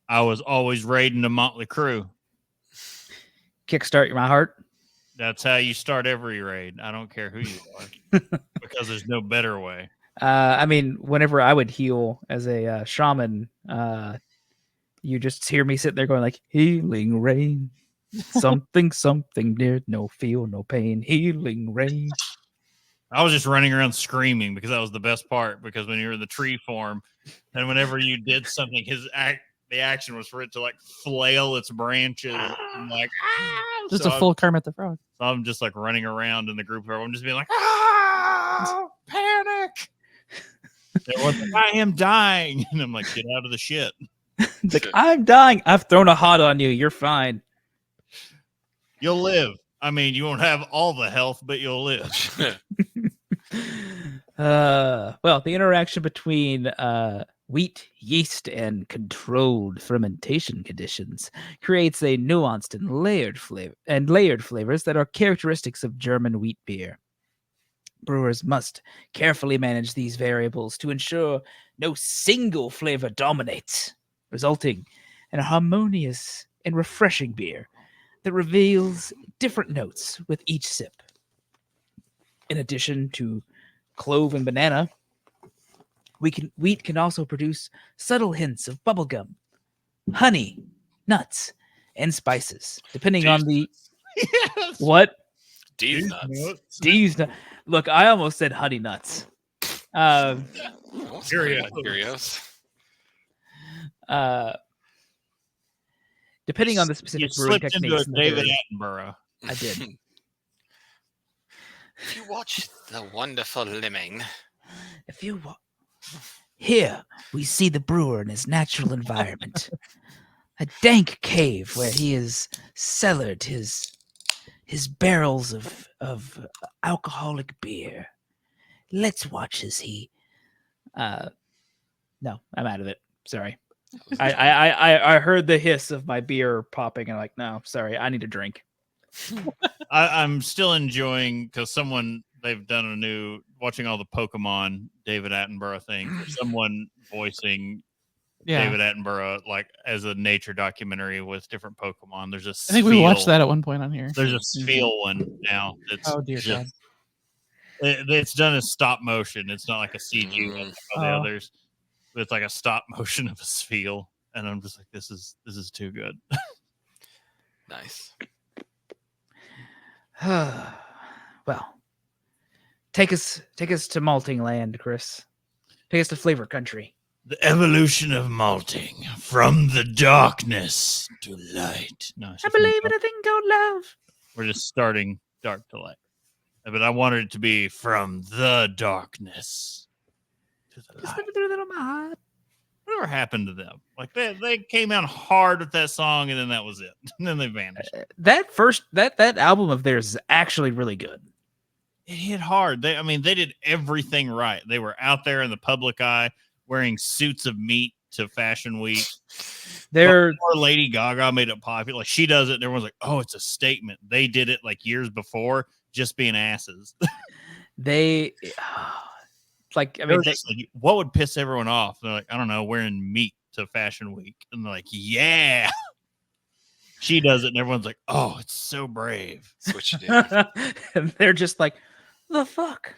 always raiding the Motley Crew. Kickstart my heart. That's how you start every raid. I don't care who you are, because there's no better way. I mean, whenever I would heal as a shaman, you just hear me sitting there going like, healing rain, something near, no feel, no pain, healing rain. I was just running around screaming because that was the best part. Because when you're in the tree form, and whenever you did something, the action was for it to like flail its branches and like Just a full Kermit the Frog. So I'm just like running around in the group. I'm just being like, panic! I am dying, and I'm like, get out of the shit. It's like, I'm dying. I've thrown a hot on you. You're fine. You'll live. I mean, you won't have all the health, but you'll live. Well, the interaction between wheat, yeast, and controlled fermentation conditions creates a nuanced and layered flavors that are characteristics of German wheat beer. Brewers must carefully manage these variables to ensure no single flavor dominates, resulting in a harmonious and refreshing beer that reveals different notes with each sip. In addition to clove and banana, wheat can also produce subtle hints of bubblegum, honey, nuts, and spices, depending on the Yes. what? D's nuts. D's nuts. Look, I almost said honey nuts. Cheerios. Depending on the specific brewing slipped techniques. into a David Attenborough. I did. If you watch The Wonderful Lemming, If you Here we see the brewer in his natural environment, a dank cave where he has cellared his barrels of alcoholic beer. Let's watch as he. No, I'm out of it. Sorry. I heard the hiss of my beer popping and I'm like, no, sorry, I need a drink. I'm still enjoying because they've done a new watching all the Pokemon David Attenborough thing. Someone voicing David Attenborough like as a nature documentary with different Pokemon. There's a I think we watched that at one point on here. There's a Spheal one now. Oh dear God. It's done as stop motion. It's not like a CG one like all the others. It's like a stop motion of a Spheal, and I'm just like, this is too good. Nice. Well, take us to malting land, Chris. Take us to flavor country. The evolution of malting from the darkness to light. No, I believe in a thing called love. We're just starting dark to light. But I wanted it to be from the darkness to the light. Whatever happened to them? Like they came out hard with that song and then that was it. And then they vanished. That album of theirs is actually really good. It hit hard. They did everything right. They were out there in the public eye wearing suits of meat to Fashion Week. Poor Lady Gaga made it popular. Like she does it, and everyone's like, "Oh, it's a statement." They did it like years before, just being asses. They like, I mean, what would piss everyone off? They're like, I don't know, wearing meat to Fashion Week, and they're like, yeah. She does it, and everyone's like, "Oh, it's so brave." That's what you did. And they're just like, "The fuck."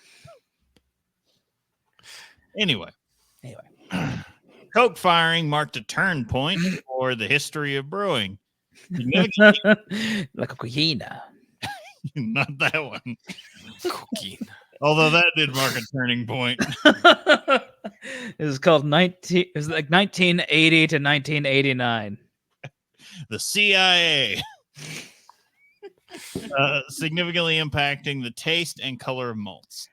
Anyway. Coke firing marked a turn point for the history of brewing. Like a coquina. Not that one. Coquina. Although that did mark a turning point. It was called 1980 to 1989. The CIA. Significantly impacting the taste and color of malts.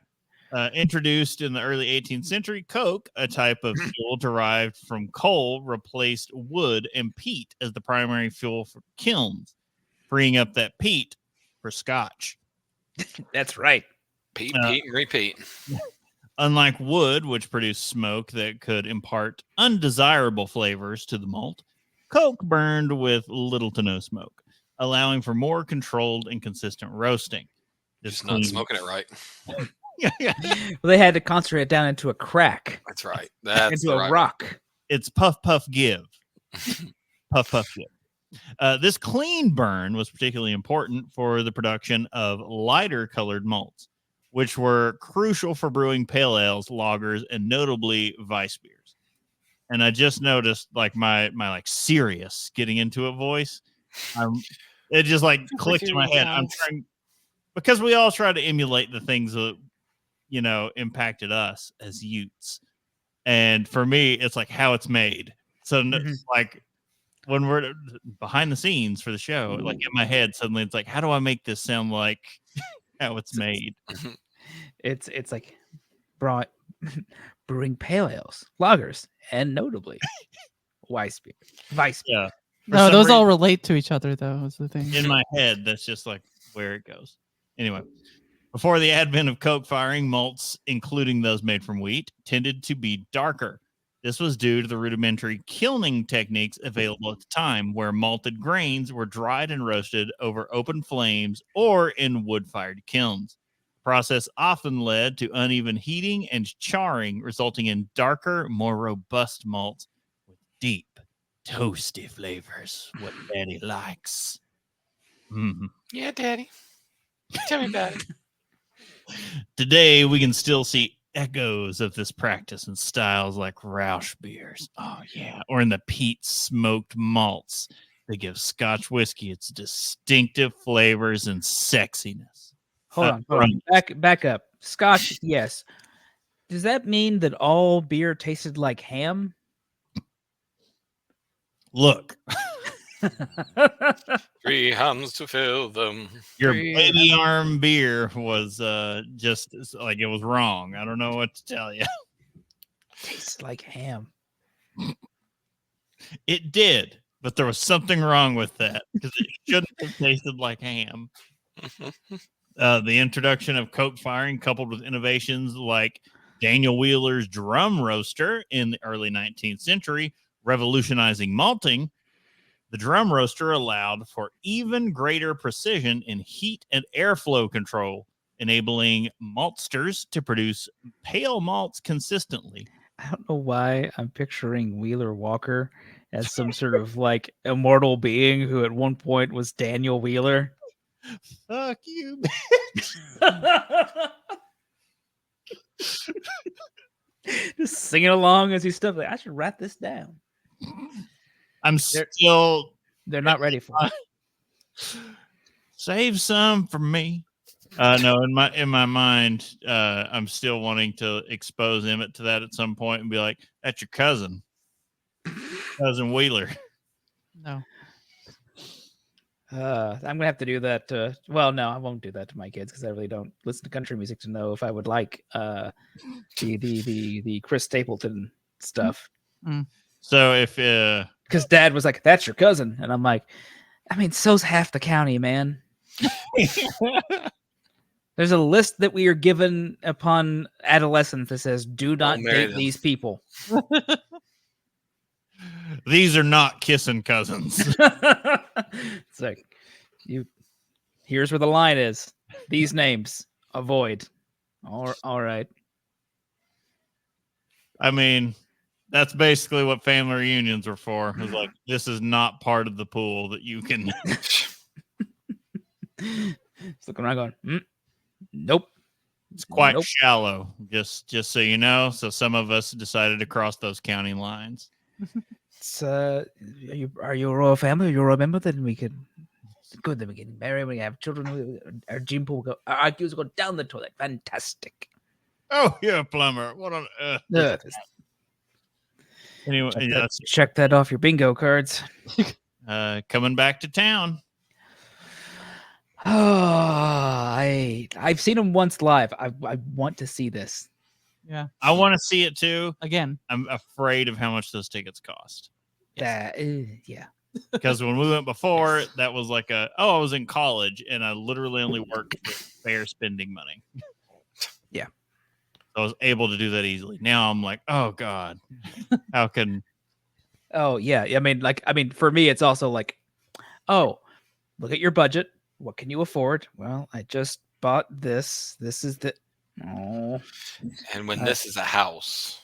Introduced in the early 18th century, Coke, a type of fuel derived from coal, replaced wood and peat as the primary fuel for kilns, freeing up that peat for Scotch. That's right. Peat and repeat. Unlike wood, which produced smoke that could impart undesirable flavors to the malt, Coke burned with little to no smoke, allowing for more controlled and consistent roasting. Just not smoking it right. Yeah. Well, they had to concentrate it down into a crack. That's right. That's into a rock. It's puff, puff, give. Puff, puff, give. This clean burn was particularly important for the production of lighter colored malts, which were crucial for brewing pale ales, lagers, and notably Weiss beers. And I just noticed like my like serious getting into it voice. It just like clicked in my head. I'm trying because we all try to emulate the things that impacted us as youths. And for me, it's like how it's made. So like when we're behind the scenes for the show, like in my head, suddenly it's like, how do I make this sound like how it's made? It's like brewing pale ales, lagers, and notably Weiss beer. Yeah. No, those all relate to each other, though, is the thing. In my head, that's just like where it goes. Anyway, before the advent of Coke firing, malts, including those made from wheat, tended to be darker. This was due to the rudimentary kilning techniques available at the time, where malted grains were dried and roasted over open flames or in wood-fired kilns. The process often led to uneven heating and charring, resulting in darker, more robust malts with deep, toasty flavors. What Daddy likes. Mm-hmm. Yeah, Daddy. Tell me about it. Today, we can still see echoes of this practice in styles like Rausch beers. Oh, yeah. Or in the peat smoked malts that give Scotch whiskey its distinctive flavors and sexiness. Hold on. Back up. Scotch, yes. Does that mean that all beer tasted like ham? Look. 3 hams to fill them. Your baby arm beer was just like it was wrong. I don't know what to tell you. Tastes like ham. It did, but there was something wrong with that because it shouldn't have tasted like ham. The introduction of coke firing, coupled with innovations like Daniel Wheeler's drum roaster in the early 19th century, revolutionizing malting. The drum roaster allowed for even greater precision in heat and airflow control, enabling maltsters to produce pale malts consistently. I don't know why I'm picturing Wheeler Walker as some sort of like immortal being who at one point was Daniel Wheeler. Fuck you. Just singing along as he's stuff like I should write this down. They're not ready for it. Save some for me. No, in my mind, I'm still wanting to expose Emmett to that at some point and be like, "That's your cousin Wheeler." No. I'm gonna have to do that. Well, no, I won't do that to my kids because I really don't listen to country music to know if I would like the Chris Stapleton stuff. So if because Dad was like, "That's your cousin," and I'm like, I mean, so's half the county, man. There's a list that we are given upon adolescence that says, "Do not date these people." These are not kissing cousins. It's like, here's where the line is. These names, avoid. All right. I mean, that's basically what family reunions were for. It was like, this is not part of the pool that you can. It's looking around going, nope. It's quite shallow, just so you know. So some of us decided to cross those county lines. It's are you a royal family? Are you a royal member? Then we can good. Then we get married. We have children. Our gene pool will go. Our IQs will go down the toilet. Fantastic. Oh, you're a plumber. What on earth? Anyway, check that off your bingo cards. Coming back to town. Oh, I've seen him once live. I want to see this. Yeah, I want to see it too. Again, I'm afraid of how much those tickets cost. Yeah. Because when we went before, that was like I was in college and I literally only worked with fair spending money. Yeah. So I was able to do that easily. Now I'm like, oh God, how can? Oh yeah. I mean, for me, it's also like, oh, look at your budget. What can you afford? Well, I just bought this. This is the. Oh. And when this is a house.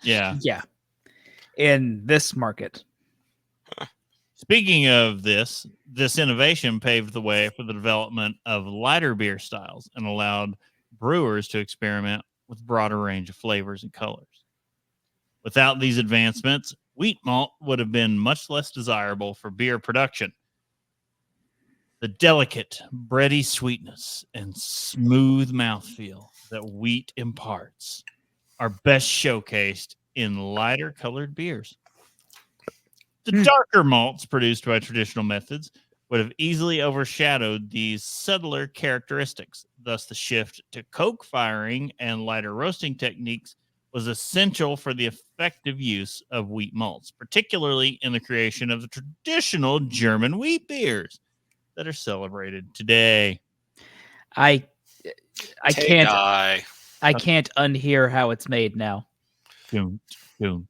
Yeah. Yeah. In this market. Speaking of this innovation paved the way for the development of lighter beer styles and allowed brewers to experiment with a broader range of flavors and colors. Without these advancements, wheat malt would have been much less desirable for beer production. The delicate, bready sweetness and smooth mouthfeel that wheat imparts are best showcased in lighter colored beers. The darker malts produced by traditional methods would have easily overshadowed these subtler characteristics. Thus, the shift to coke firing and lighter roasting techniques was essential for the effective use of wheat malts, particularly in the creation of the traditional German wheat beers that are celebrated today. I can't Take unhear how it's made now. Boom, boom.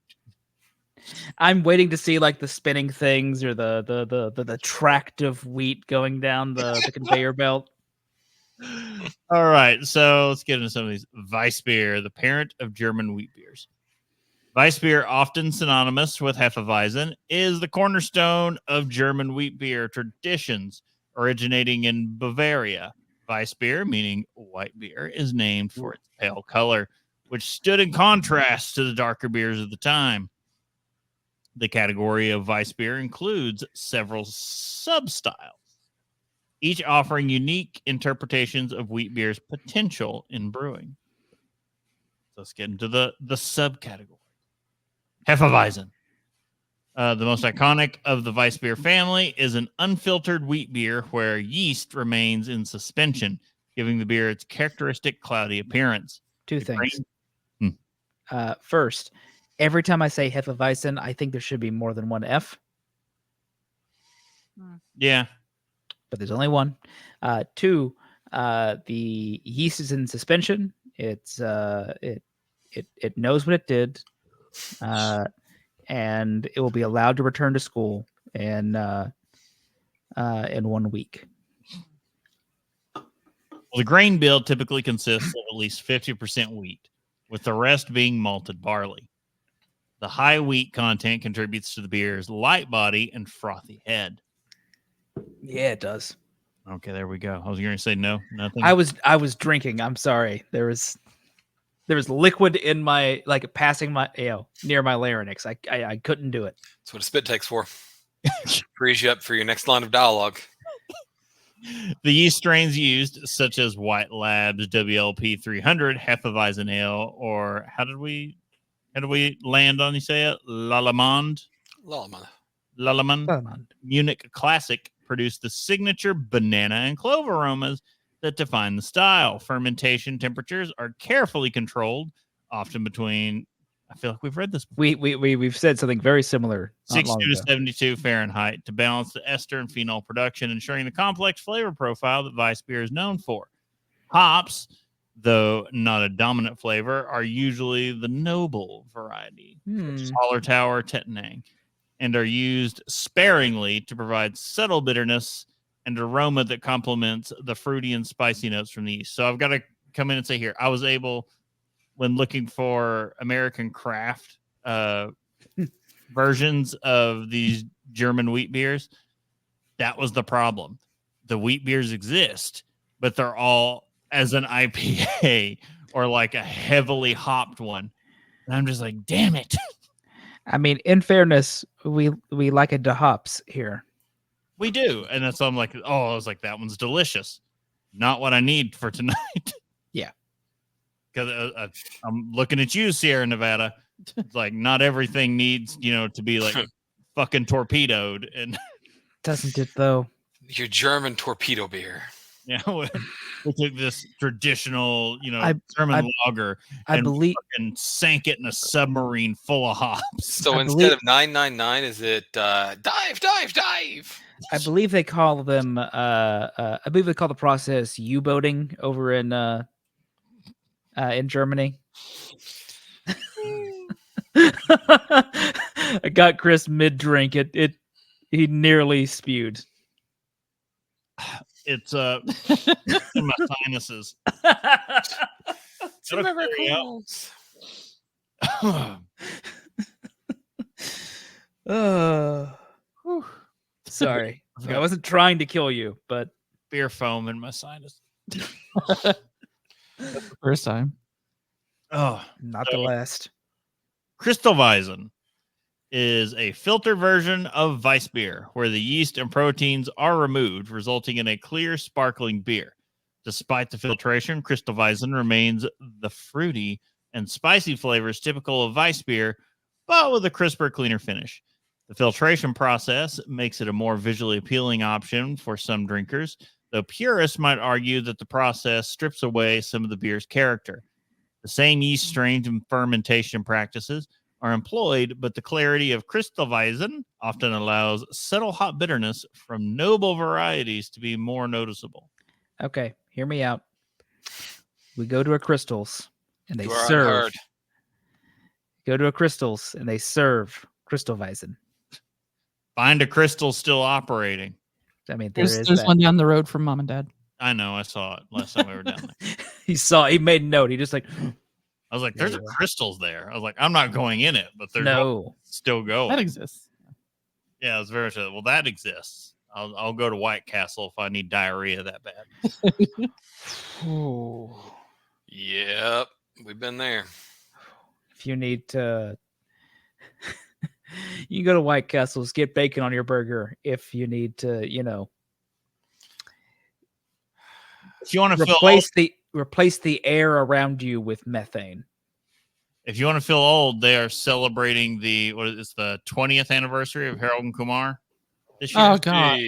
I'm waiting to see like the spinning things or the tract of wheat going down the conveyor belt. All right, so let's get into some of these. Weissbier, the parent of German wheat beers. Weissbier, often synonymous with hefeweizen, is the cornerstone of German wheat beer traditions, originating in Bavaria. Weissbier, meaning white beer, is named for its pale color, which stood in contrast to the darker beers of the time. The category of Weissbier includes several sub-styles, each offering unique interpretations of wheat beer's potential in brewing. So let's get into the subcategory. Hefeweizen. The most iconic of the Weissbier family is an unfiltered wheat beer where yeast remains in suspension, giving the beer its characteristic cloudy appearance. Two things. First, every time I say hefeweizen, I think there should be more than one F, Yeah. but there's only one. Two, the yeast is in suspension. It knows what it did, and it will be allowed to return to school in 1 week. Well, the grain bill typically consists of at least 50% wheat, with the rest being malted barley. The high wheat content contributes to the beer's light body and frothy head. Yeah, it does. Okay, there we go. I was going to say no, nothing. I was drinking. I'm sorry. There was liquid in my passing my near my larynx. I couldn't do it. That's what a spit takes for. Frees you up for your next line of dialogue. The yeast strains used, such as White Labs WLP 300, Hefeweizen Ale, or how did we land on? You say it, Lallemand, Lallemand. Munich Classic produced the signature banana and clove aromas that define the style. Fermentation temperatures are carefully controlled, often between. I feel like we've read this before. We've said something very similar. 62 to 72 Fahrenheit to balance the ester and phenol production, ensuring the complex flavor profile that Weiss beer is known for. Hops, though not a dominant flavor, are usually the noble variety, Hallertau, Tettnang, and are used sparingly to provide subtle bitterness and aroma that complements the fruity and spicy notes from the yeast. So I've got to come in and say here, I was able, when looking for American craft versions of these German wheat beers, that was the problem. The wheat beers exist, but they're all as an IPA or like a heavily hopped one. And I'm just like, damn it. I mean, in fairness, we like it to hops here. We do. And that's why I'm like, I was like, that one's delicious. Not what I need for tonight. Yeah. Because I'm looking at you, Sierra Nevada. It's like not everything needs, to be like fucking torpedoed. And doesn't it though? Your German torpedo beer. Yeah, we took this traditional, German lager and sank it in a submarine full of hops. So instead of 999, is it dive? I believe they call them. I believe they call the process U-boating over in Germany. I got Chris mid-drink. He nearly spewed. It's in my sinuses. Sorry. I wasn't trying to kill you, but beer foam in my sinus. First time. Oh, not the last. Dunklewizen is a filtered version of Weiss beer, where the yeast and proteins are removed, resulting in a clear, sparkling beer. Despite the filtration, Dunklewizen remains the fruity and spicy flavors typical of Weiss beer, but with a crisper, cleaner finish. The filtration process makes it a more visually appealing option for some drinkers, though purists might argue that the process strips away some of the beer's character. The same yeast strains and fermentation practices are employed, but the clarity of Dunklewizen often allows subtle hop bitterness from noble varieties to be more noticeable. Okay, hear me out. We go to a Crystals and they serve. Go to a Crystals and they serve Dunklewizen. Find a Crystal still operating. I mean, there's one down the road from Mom and Dad. I know. I saw it last time we were down there. He made a note. He just like, I was like, there's a Crystals there. I was like, I'm not going in it, but there's still going. That exists. Yeah, it was very sure. Well, that exists. I'll go to White Castle if I need diarrhea that bad. Yep, we've been there. If you need to, you can go to White Castle's, get bacon on your burger. If you need to, if you want to replace the air around you with methane. If you want to feel old, they are celebrating the 20th anniversary of Harold and Kumar this year. Oh God,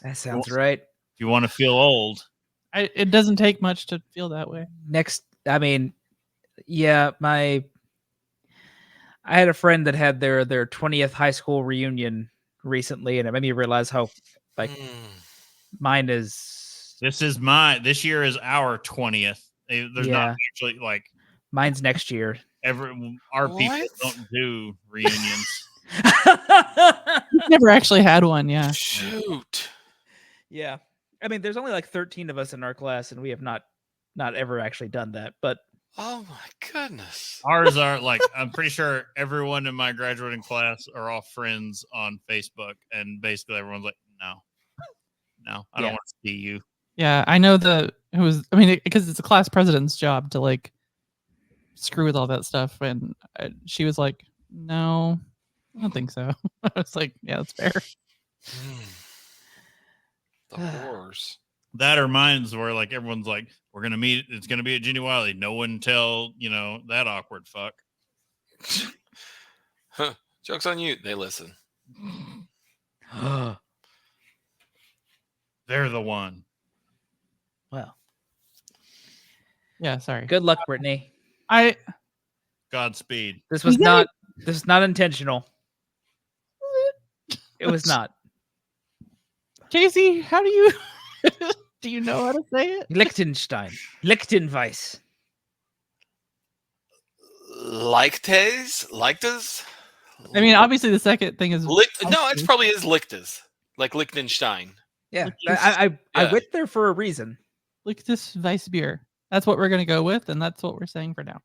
that sounds right. If you want to feel old, it doesn't take much to feel that way. My I had a friend that had their 20th high school reunion recently, and it made me realize how like mine is. This year is our 20th. There's not Yeah. actually like Mine's next year. Our people What? don't do reunions. We've never actually had one. Yeah. Shoot. Yeah. I mean, there's only like 13 of us in our class, and we have not ever actually done that. But Oh my goodness. Ours are like, I'm pretty sure everyone in my graduating class are all friends on Facebook, and basically everyone's like, no, I don't want to see you. Yeah, I know because it's a class president's job to like screw with all that stuff, and she was like, "No, I don't think so." I was like, "Yeah, that's fair." The horrors. That or mine's where like everyone's like, we're gonna meet. It's gonna be at Jenny Wiley. No one tell that awkward fuck. Huh. Joke's on you. They listen. They're the one. Well, Yeah, sorry. good luck, Brittany. Godspeed. This was not intentional. It was not. Casey, how do you do you know how to say it? Liechtenstein. Lichtenweiss. Lichtes? I mean, obviously the second thing is No, it probably is Lichtes, like Liechtenstein. Yeah, I went there for a reason. Lichtes Weissbier. That's what we're going to go with, and that's what we're saying for now.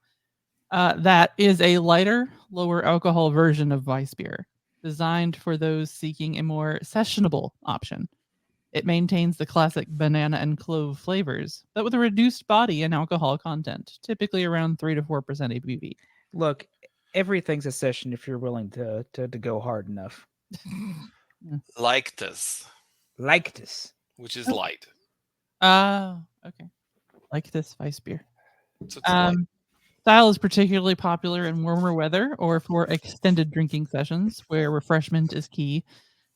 That is a lighter, lower alcohol version of Weissbier, designed for those seeking a more sessionable option. It maintains the classic banana and clove flavors, but with a reduced body and alcohol content, typically around 3 to 4% ABV. Look, everything's a session if you're willing to go hard enough. Lichtes, which is light. Okay. Lichtes Weissbier. So it's light. Style is particularly popular in warmer weather or for extended drinking sessions where refreshment is key.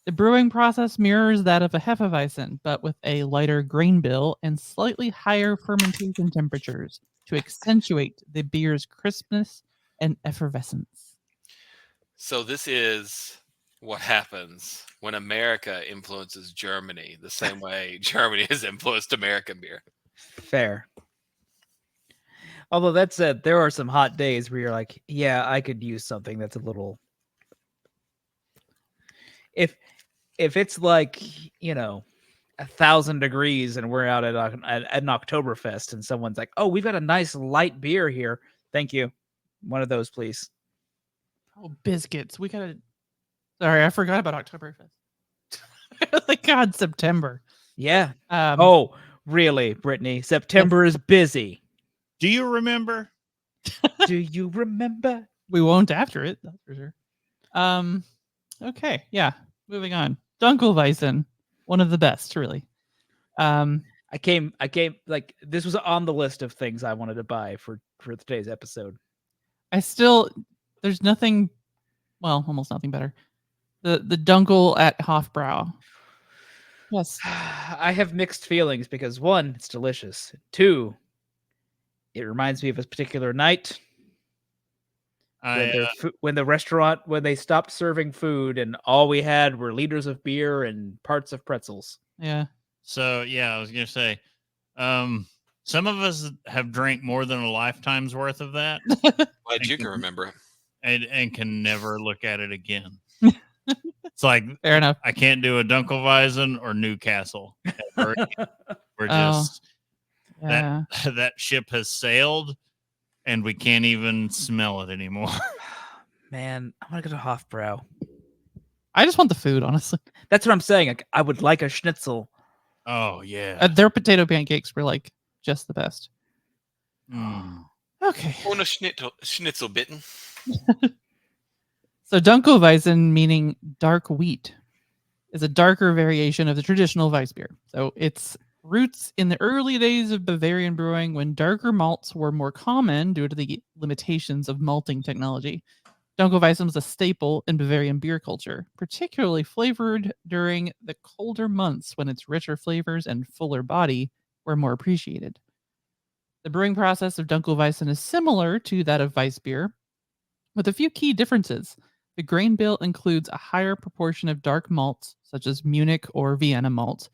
The brewing process mirrors that of a hefeweizen, but with a lighter grain bill and slightly higher fermentation temperatures to accentuate the beer's crispness and effervescence. So this is what happens when America influences Germany the same way Germany has influenced American beer. Fair. Although that said, there are some hot days where you're like, yeah, I could use something that's a little... If it's like, 1,000 degrees and we're out at an Oktoberfest and someone's like, oh, we've got a nice light beer here. Thank you. One of those, please. Oh, biscuits. Sorry, I forgot about Oktoberfest. Like, God, September. Yeah. Oh, really, Brittany? September is busy. Do you remember? Do you remember? We won't after it, that's for sure. Okay, yeah. Moving on. Dunklewizen, one of the best, really. I came like this was on the list of things I wanted to buy for today's episode. There's nothing, well, almost nothing better. The Dunkel at Hofbrau. Yes. I have mixed feelings because 1, it's delicious. 2, it reminds me of a particular night when the restaurant, when they stopped serving food and all we had were liters of beer and parts of pretzels. Yeah. So, yeah, I was going to say, some of us have drank more than a lifetime's worth of that. Glad you can remember it. And can never look at it again. It's like, fair enough. I can't do a Dunklewizen or Newcastle ever again. We're just... Yeah. That ship has sailed and we can't even smell it anymore. Man, I want to go to Hofbrau. I just want the food, honestly. That's what I'm saying. Like, I would like a schnitzel. Oh, yeah. Their potato pancakes were like just the best. Okay. Ohne Schnitzel bitten. So Dunkelweizen, meaning dark wheat, is a darker variation of the traditional Weissbier. So its roots in the early days of Bavarian brewing when darker malts were more common due to the limitations of malting technology. Dunkelweizen was a staple in Bavarian beer culture, particularly flavored during the colder months when its richer flavors and fuller body were more appreciated. The brewing process of Dunkelweizen is similar to that of Weissbier, with a few key differences. The grain bill includes a higher proportion of dark malts, such as Munich or Vienna malt,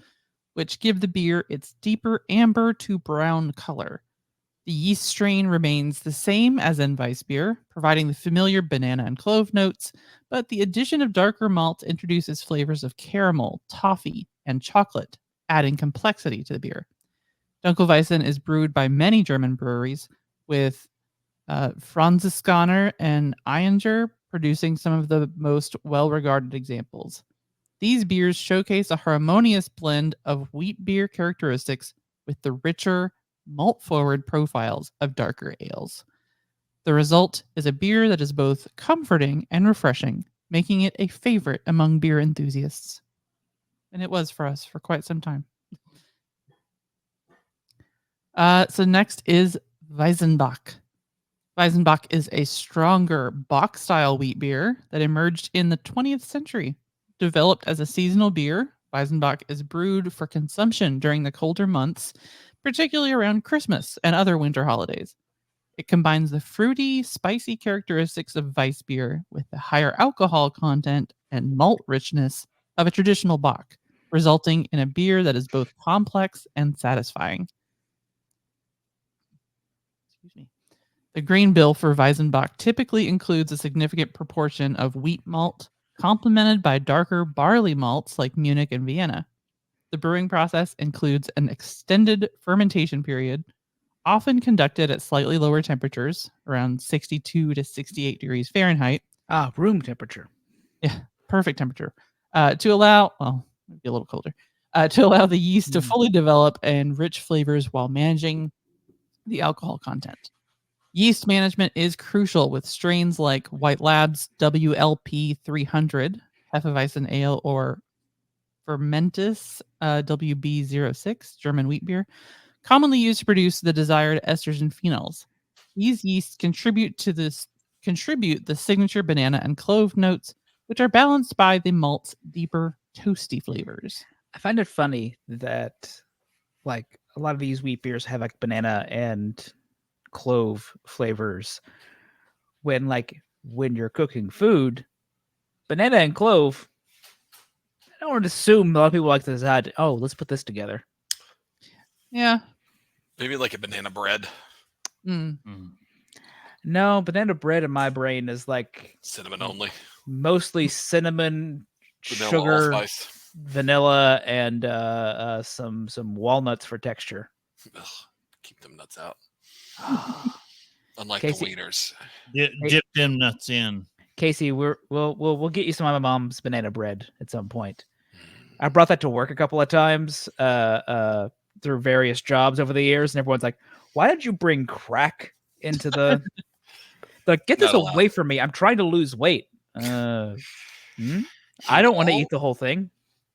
which give the beer its deeper amber to brown color. The yeast strain remains the same as in Weissbier, providing the familiar banana and clove notes, but the addition of darker malt introduces flavors of caramel, toffee, and chocolate, adding complexity to the beer. Dunklewizen is brewed by many German breweries, with Franziskaner and Eyinger producing some of the most well-regarded examples. These beers showcase a harmonious blend of wheat beer characteristics with the richer, malt-forward profiles of darker ales. The result is a beer that is both comforting and refreshing, making it a favorite among beer enthusiasts. And it was for us for quite some time. So next is Weizenbach. Weizenbach is a stronger Bock-style wheat beer that emerged in the 20th century. Developed as a seasonal beer, Weizenbach is brewed for consumption during the colder months, particularly around Christmas and other winter holidays. It combines the fruity, spicy characteristics of Weissbier with the higher alcohol content and malt richness of a traditional Bock, resulting in a beer that is both complex and satisfying. Excuse me. The grain bill for Weizenbach typically includes a significant proportion of wheat malt, complemented by darker barley malts like Munich and Vienna. The brewing process includes an extended fermentation period, often conducted at slightly lower temperatures, around 62 to 68 degrees Fahrenheit. Room temperature. Yeah, perfect temperature. To allow, well, maybe a little colder, to allow the yeast to fully develop and rich flavors while managing the alcohol content. Yeast management is crucial with strains like White Labs WLP 300, Hefeweizen Ale, or Fermentis WB06, German wheat beer, commonly used to produce the desired esters and phenols. These yeasts contribute the signature banana and clove notes, which are balanced by the malt's deeper, toasty flavors. I find it funny that, like, a lot of these wheat beers have like banana and clove flavors. When you're cooking food, banana and clove, I don't assume a lot of people like to decide, oh, let's put this together. Yeah. Maybe like a banana bread. No, banana bread in my brain is like Cinnamon only. mostly cinnamon, Vanilla sugar, allspice. vanilla, and some walnuts for texture. Ugh, keep them nuts out. Unlike Casey. the wieners. Dip them nuts in. Casey, we'll get you some of my mom's banana bread at some point. I brought that to work a couple of times through various jobs over the years, and everyone's like, "Why did you bring crack into the like? Get this away from me! I'm trying to lose weight." I don't want to eat the whole thing.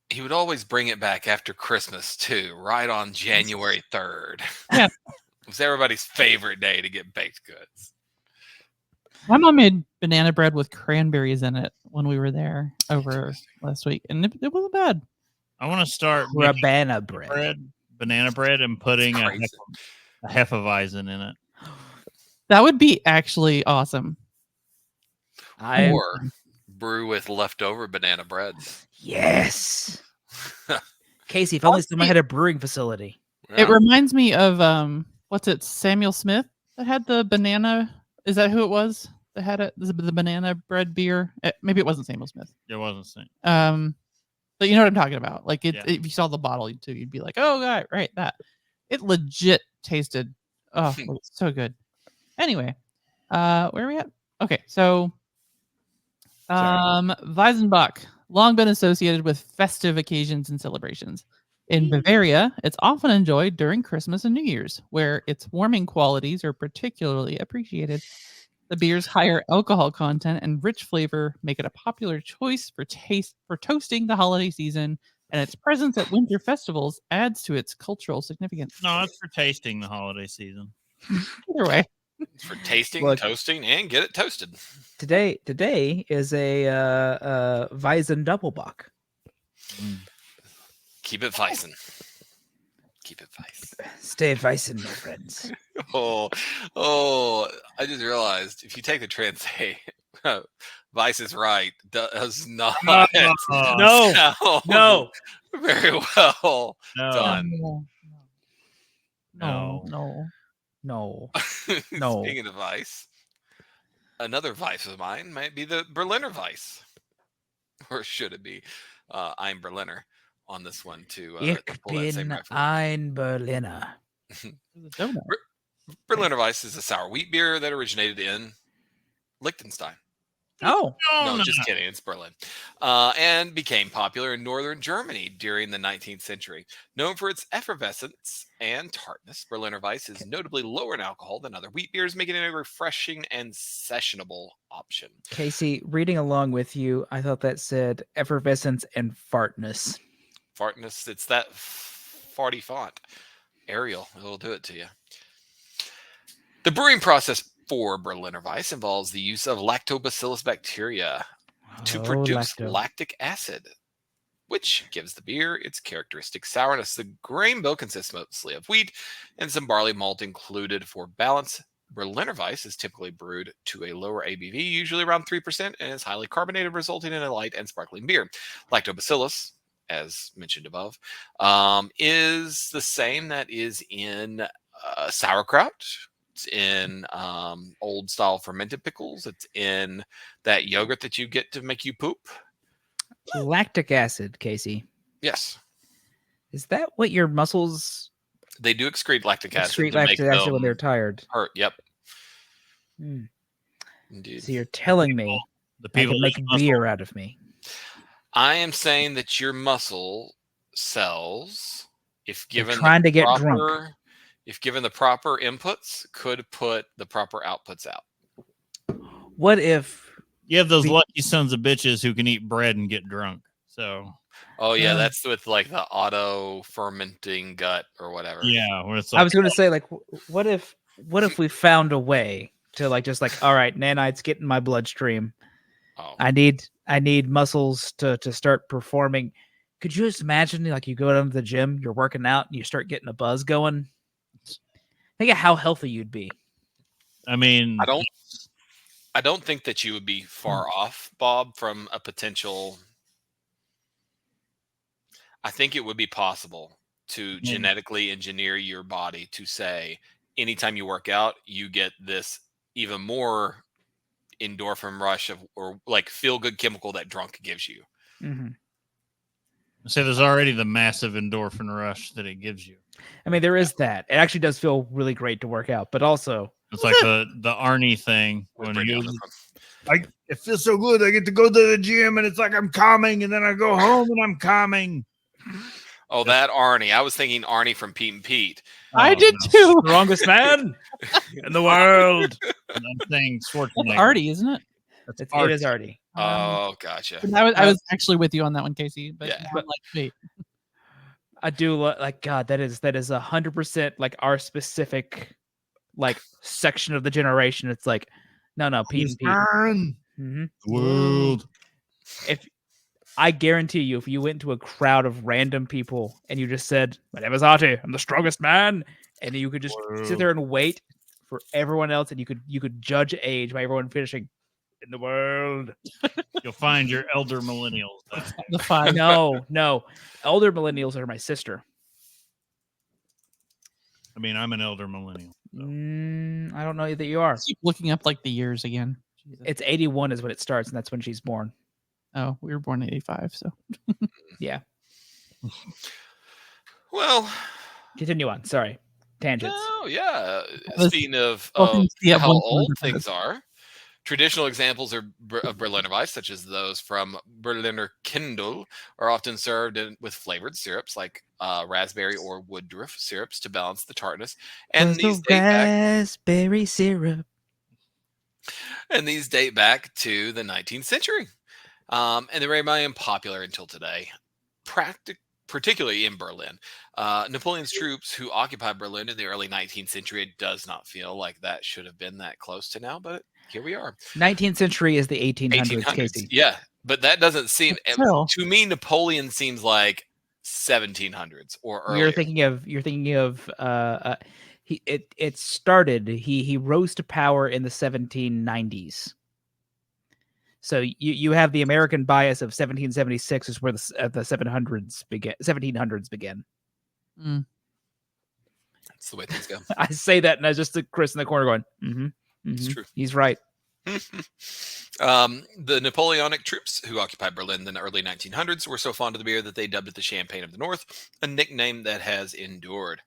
He would always bring it back after Christmas too, right on January 3rd. Yeah. It was everybody's favorite day to get baked goods. My mom made banana bread with cranberries in it when we were there over last week, and it wasn't bad. I want to start making Banana bread. banana bread, and putting a Crazy. hefeweizen in it. That would be actually awesome. Or brew with leftover banana breads. Yes. Casey, if only someone had a brewing facility. It reminds me of what's it? Samuel Smith that had the banana. Is that who it was that had it? The banana bread beer. Maybe it wasn't Samuel Smith. It wasn't same. But you know what I'm talking about. Like Yeah. if you saw the bottle too, you'd be like, oh, right, that. It legit tasted. Oh, it was so good. Anyway, where are we at? Okay, so Weizenbach, long been associated with festive occasions and celebrations. In Bavaria, it's often enjoyed during Christmas and New Year's, where its warming qualities are particularly appreciated. The beer's higher alcohol content and rich flavor make it a popular choice for toasting the holiday season, and its presence at winter festivals adds to its cultural significance. No, it's for tasting the holiday season. Either way. It's for tasting, Look. toasting, and get it toasted. Today is a Weizen Doppelbock. Keep it Weizen. Keep it Weizen. Stay Weizen, my friends. Oh, I just realized if you take the Vice is right. Does not No, sound no. very well No. done. No. No. No. Speaking of Vice, another Vice of mine might be the Berliner Weiss. Or should it be Ein Berliner on this one to Ich pull that same bin reference? ein Berliner. Berliner Weiss is a sour wheat beer that originated in Liechtenstein. Oh, No, just kidding. It's Berlin. And became popular in northern Germany during the 19th century. Known for its effervescence and tartness, Berliner Weiss is notably lower in alcohol than other wheat beers, making it a refreshing and sessionable option. Casey, reading along with you, I thought that said effervescence and fartness. Fartness, it's that farty font. Arial, it'll do it to you. The brewing process for Berliner Weiss involves the use of lactobacillus bacteria to produce lactic acid, which gives the beer its characteristic sourness. The grain bill consists mostly of wheat and some barley malt included for balance. Berliner Weiss is typically brewed to a lower ABV, usually around 3%, and is highly carbonated, resulting in a light and sparkling beer. Lactobacillus, as mentioned above, is the same that is in sauerkraut. It's in old style fermented pickles. It's in that yogurt that you get to make you poop. Lactic acid, Casey. Yes. Is that what your muscles They do excrete lactic acid. excrete lactic acid when they're tired? Hurt. Yep. Hmm. Indeed. So you're telling me The I people can make beer out of me. I am saying that your muscle cells, if given trying to get proper, drunk. if given the proper inputs, could put the proper outputs out. What if you have those lucky sons of bitches who can eat bread and get drunk? So, oh yeah, that's with like the auto fermenting gut or whatever. Yeah, where it's like, I was going to say, like, what if we found a way to like just like, all right, nanites get in my bloodstream. Oh. I need muscles to start performing. Could you just imagine, like, you go down to the gym, you're working out, and you start getting a buzz going? Think of how healthy you'd be. I mean, I don't think that you would be far off, Bob, from a potential. I think it would be possible to genetically engineer your body to say, anytime you work out, you get this even more endorphin rush or like feel good chemical that drunk gives you. Mm-hmm. So there's already the massive endorphin rush that it gives you. I mean, there is that. It actually does feel really great to work out, but also it's like the Arnie thing when it feels so good. I get to go to the gym and it's like I'm calming, and then I go home and I'm calming. Oh, that Arnie. I was thinking Arnie from Pete and Pete. I did too. Strongest man in the world. I'm saying Schwarzenegger. Artie, isn't it? It is Artie. Oh, gotcha. I was actually with you on that one, Casey. But Yeah. like Pete. I do like God. That is 100% like our specific like section of the generation. It's like no, Pete and Pete. Mm-hmm. The world. If I guarantee you, if you went to a crowd of random people and you just said, "My name is Artie. I'm the strongest man," and you could just sit there and wait for everyone else, and you could judge age by everyone finishing in the world. You'll find your elder millennials. The five. No. Elder millennials are my sister. I mean, I'm an elder millennial. So. I don't know that you are. Keep looking up like the years again. Jesus. It's 81 is when it starts, and that's when she's born. Oh, we were born in 85, so yeah. Well, continue on. Sorry, tangents. Oh yeah. Speaking of yeah, how old things are, traditional examples of Berliner Weiss, such as those from Berliner Kindl, are often served with flavored syrups like raspberry or Woodruff syrups to balance the tartness. And these raspberry syrup. And these date back to the 19th century. And they remain popular until today, particularly in Berlin. Napoleon's troops who occupied Berlin in the early 19th century, it does not feel like that should have been that close to now, but here we are. 19th century is the 1800s, Casey. Yeah, but that doesn't seem, to me, Napoleon seems like 1700s or earlier. You're thinking of it started, he rose to power in the 1790s. So you have the American bias of 1776 is where the 700s begin. 1700s begin. Mm. That's the way things go. I say that, and I just look Chris in the corner going, "Mm-hmm, It's true. He's right." The Napoleonic troops who occupied Berlin in the early 1900s were so fond of the beer that they dubbed it the Champagne of the North, a nickname that has endured.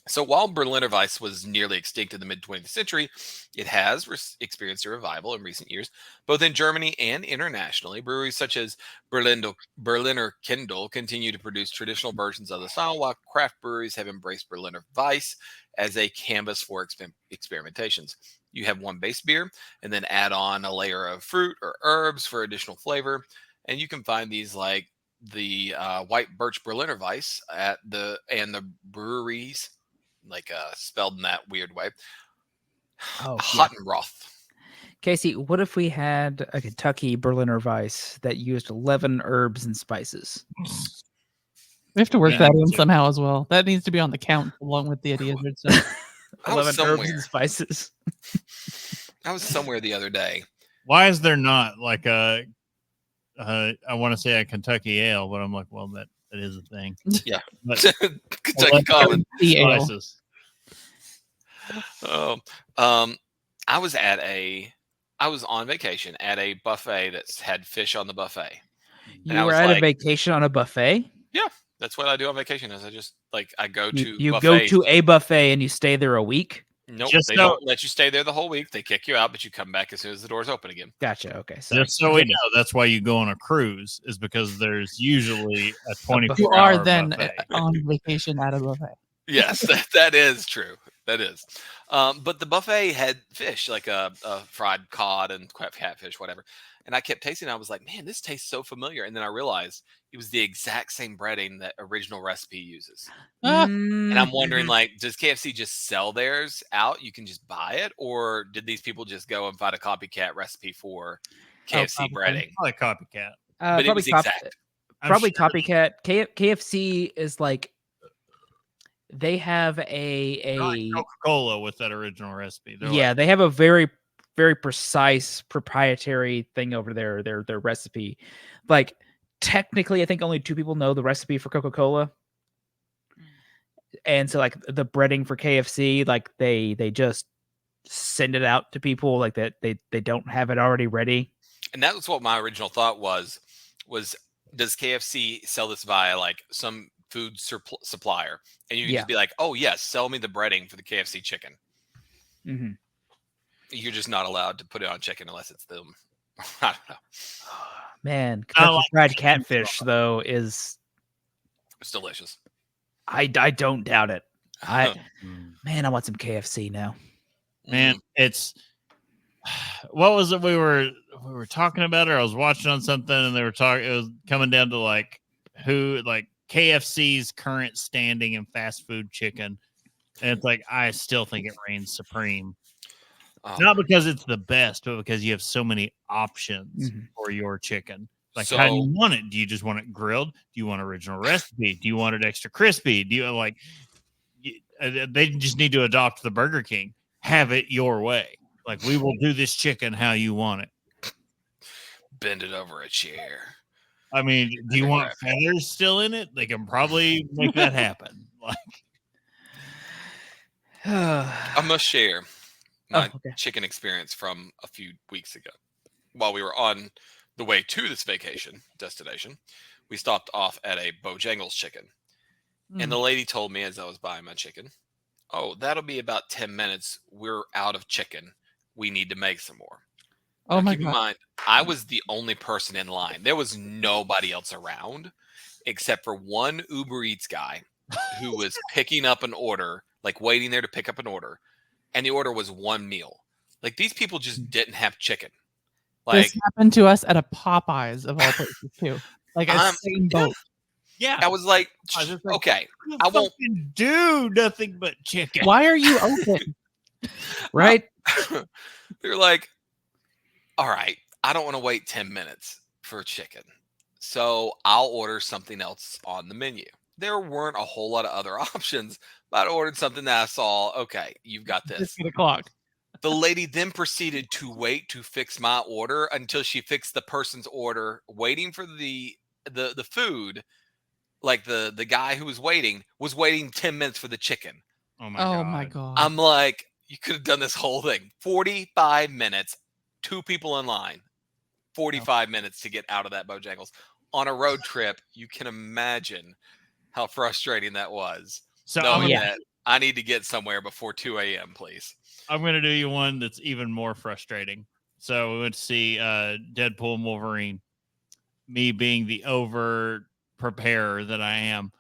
So while Berliner Weiss was nearly extinct in the mid-20th century, it has experienced a revival in recent years, both in Germany and internationally. Breweries such as Berliner Kindle continue to produce traditional versions of the style, while craft breweries have embraced Berliner Weiss as a canvas for experimentations. You have one base beer, and then add on a layer of fruit or herbs for additional flavor, and you can find these like the white birch Berliner Weiss at the breweries, like spelled in that weird way. Oh, Hottenroth. Casey, what if we had a Kentucky Berliner Weiss that used 11 herbs and spices? We have to work Yeah, that me in too. somehow as well. That needs to be on the count along with the idiots. I was 11 herbs and somewhere. spices. I was somewhere the other day. Why is there not like a I want to say a Kentucky ale, but I'm like, well, that is a thing. Yeah. But Kentucky Common. The ale. spices. Oh, I was on vacation at a buffet that had fish on the buffet. And I You were was at a like- vacation on a buffet? That's what I do on vacation. Is I just I go to You go buffets. to a buffet and you stay there a week? Nope, Just they so- don't let you stay there the whole week. They kick you out, but you come back as soon as the doors open again. Gotcha. Okay. Sorry. Just so we know, that's why you go on a cruise, is because there's usually a 24 You are hour then buffet. on vacation at a buffet. Yes, that is true. That is. But the buffet had fish, like a fried cod and catfish, whatever. And I kept tasting it. I was like, man, this tastes so familiar. And then I realized it was the exact same breading that original recipe uses. Ah, And I'm wondering, Mhm. like, does KFC just sell theirs out? You can just buy it? Or did these people just go and find a copycat recipe for KFC probably. breading? Probably copycat. But it probably was exact. I'm probably sure- copycat. KFC is like they have They're a like Coca-Cola with that original recipe. They're yeah, like, they have a very precise proprietary thing over their recipe. Like technically, I think only 2 people know the recipe for Coca-Cola. And so like the breading for KFC, like they just send it out to people like that they don't have it already ready. And that was what my original thought was does KFC sell this via like some food supplier? And you can Yeah. just be like, oh, yes, sell me the breading for the KFC chicken. Mm-hmm. You're just not allowed to put it on chicken unless it's them. I don't know. Man, I Kentucky like Fried chicken Catfish though is It's delicious. I don't doubt it. I mm. man, I want some KFC now. Man, it's what was it we were talking about, or I was watching on something and they were talking, it was coming down to like who, like KFC's current standing in fast food chicken, and it's like I still think it reigns supreme, not because it's the best, but because you have so many options Mhm. for your chicken. Like, how do you want it? Do you just want it grilled? Do you want original recipe? Do you want it extra crispy? Do you like they just need to adopt the Burger King, have it your way. Like, we will do this chicken how you want it. Bend it over a chair. I mean, do you want feathers still in it? They can probably make that happen. Like, I must share my okay. chicken experience from a few weeks ago. While we were on the way to this vacation destination, we stopped off at a Bojangles chicken. mm. And the lady told me as I was buying my chicken, oh, that'll be about 10 minutes. We're out of chicken. We need to make some more. Oh Now, my keep in god. mind, I was the only person in line. There was nobody else around except for one Uber Eats guy who was picking up an order, like waiting there to pick up an order. And the order was one meal. Like, these people just didn't have chicken. Like, This happened to us at a Popeyes of all places too. Like a same boat. yeah, I was like, I was just like, okay, you I won't. fucking do nothing but chicken. Why are you open? Right? They're like, all right, I don't want to wait 10 minutes for chicken. So I'll order something else on the menu. There weren't a whole lot of other options, but I ordered something that I saw. Okay, you've got this. Just 8 o'clock. The lady then proceeded to wait to fix my order until she fixed the person's order, waiting for the food. Like the guy who was waiting 10 minutes for the chicken. Oh my god. Oh my god. I'm like, you could have done this whole thing. 45 minutes, 2 people in line. 45 minutes to get out of that Bojangles. On a road trip, you can imagine how frustrating that was. So Knowing that I need to get somewhere before 2 a.m., please. I'm going to do you one that's even more frustrating. So we went to see Deadpool and Wolverine. Me being the over preparer that I am,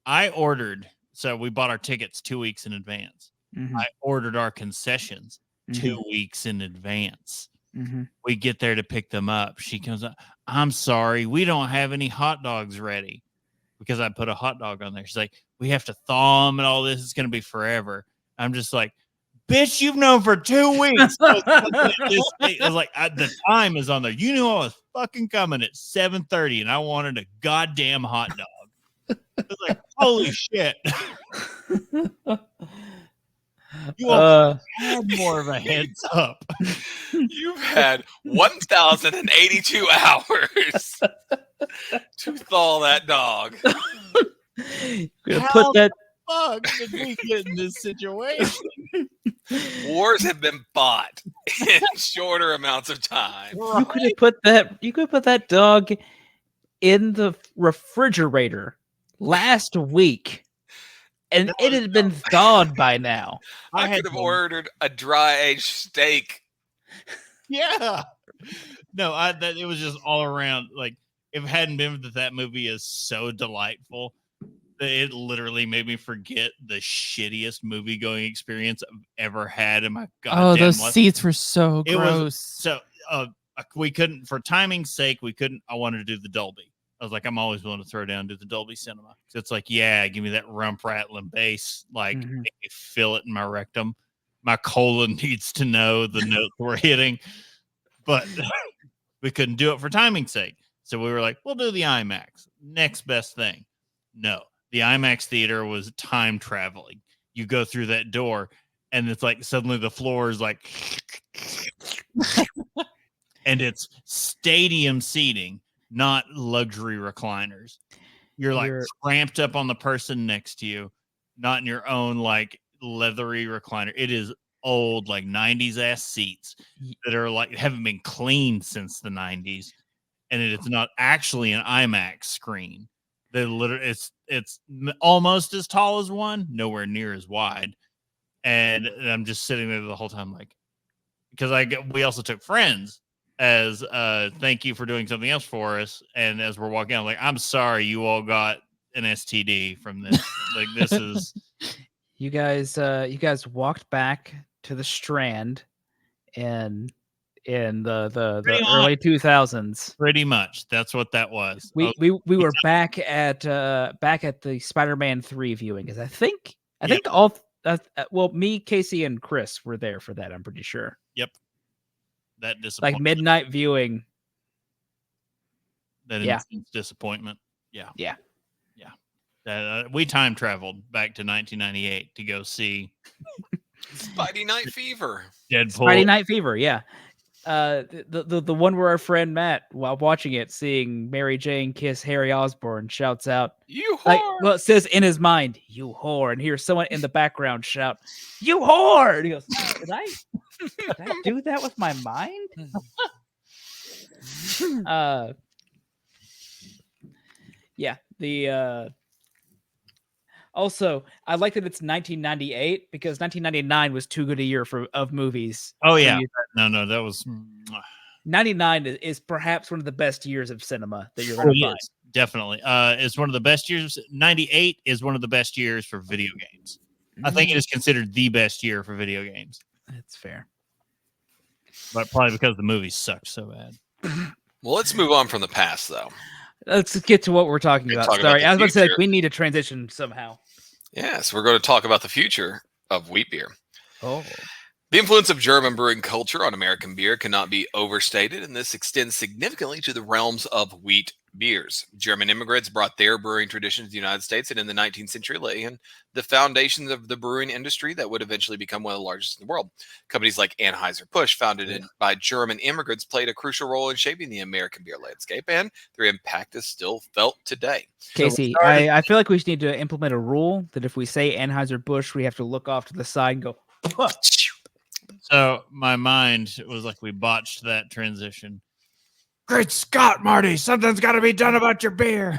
I ordered. So we bought our tickets 2 weeks in advance. Mhm. I ordered our concessions 2 weeks in advance. Mhm. We get there to pick them up. She comes up. I'm sorry, we don't have any hot dogs ready, because I put a hot dog on there. She's like, we have to thaw them and all this. It's going to be forever. I'm just like, bitch, you've known for 2 weeks. It was like, the time is on there. You knew I was fucking coming at 7:30 and I wanted a goddamn hot dog. It was like, holy shit. You all had more of a heads up. You've had 1,082 hours to thaw that dog. Gonna put that. Fuck did we get in this situation? Wars have been fought in shorter amounts of time. You could have put that. You could put that dog in the refrigerator last week, and it had been thawed by now. I could have ordered a dry aged steak. Yeah. No, it was just all around. Like, if it hadn't been that movie is so delightful, it literally made me forget the shittiest movie going experience I've ever had in my goddamn life. Those seats were so gross. So we couldn't, for timing's sake, I wanted to do the Dolby. I was like, I'm always willing to throw down and do the Dolby Cinema. So it's like, yeah, give me that rump rattling bass, like make me feel it in my rectum. My colon needs to know the note we're hitting, but we couldn't do it for timing's sake. So we were like, we'll do the IMAX. Next best thing. No, the IMAX theater was time traveling. You go through that door, and it's like suddenly the floor is like, and it's stadium seating, not luxury recliners. You're like cramped up on the person next to you, not in your own like leathery recliner. It is old, like 90s ass seats that are like haven't been cleaned since the 90s, and it's not actually an IMAX screen. They literally, it's almost as tall as one, nowhere near as wide. And I'm just sitting there the whole time, like, because we also took Friends as thank you for doing something else for us. And as we're walking out, like, I'm sorry you all got an STD from this. Like, this is you guys walked back to the Strand in the early 2000s. Pretty much. That's what that was. We were back at the Spider-Man 3 viewing, because I think all me, Casey, and Chris were there for that. I'm pretty sure. Yep. That disappointment. Like midnight viewing. That instant disappointment. Yeah. We time traveled back to 1998 to go see Spidey Night Fever. Deadpool. Spidey Night Fever, yeah. The one where our friend Matt, while watching it, seeing Mary Jane kiss Harry Osborn, shouts out, "You whore!" Like, well, it says in his mind, "You whore," and hears someone in the background shout, "You whore!" And he goes, Did I do that with my mind?" Yeah. Also, I like that it's 1998 because 1999 was too good a year of movies. Oh yeah, no, that was 99 is perhaps one of the best years of cinema that you're going to find. Definitely, it's one of the best years. 98 is one of the best years for video games. I think it is considered the best year for video games. That's fair, but probably because the movies sucked so bad. Well, let's move on from the past, though. Let's get to what we're talking about. Sorry, I was about to say we need to transition somehow. Yes, we're going to talk about the future of wheat beer. Oh. The influence of German brewing culture on American beer cannot be overstated, and this extends significantly to the realms of wheat beers. German immigrants brought their brewing traditions to the United States, and in the 19th century lay the foundations of the brewing industry that would eventually become one of the largest in the world. Companies like Anheuser-Busch, by German immigrants, played a crucial role in shaping the American beer landscape, and their impact is still felt today. Casey, I feel like we need to implement a rule that if we say Anheuser-Busch, we have to look off to the side and go, "Huh." So my mind was like we botched that transition. Great Scott, Marty! Something's got to be done about your beer.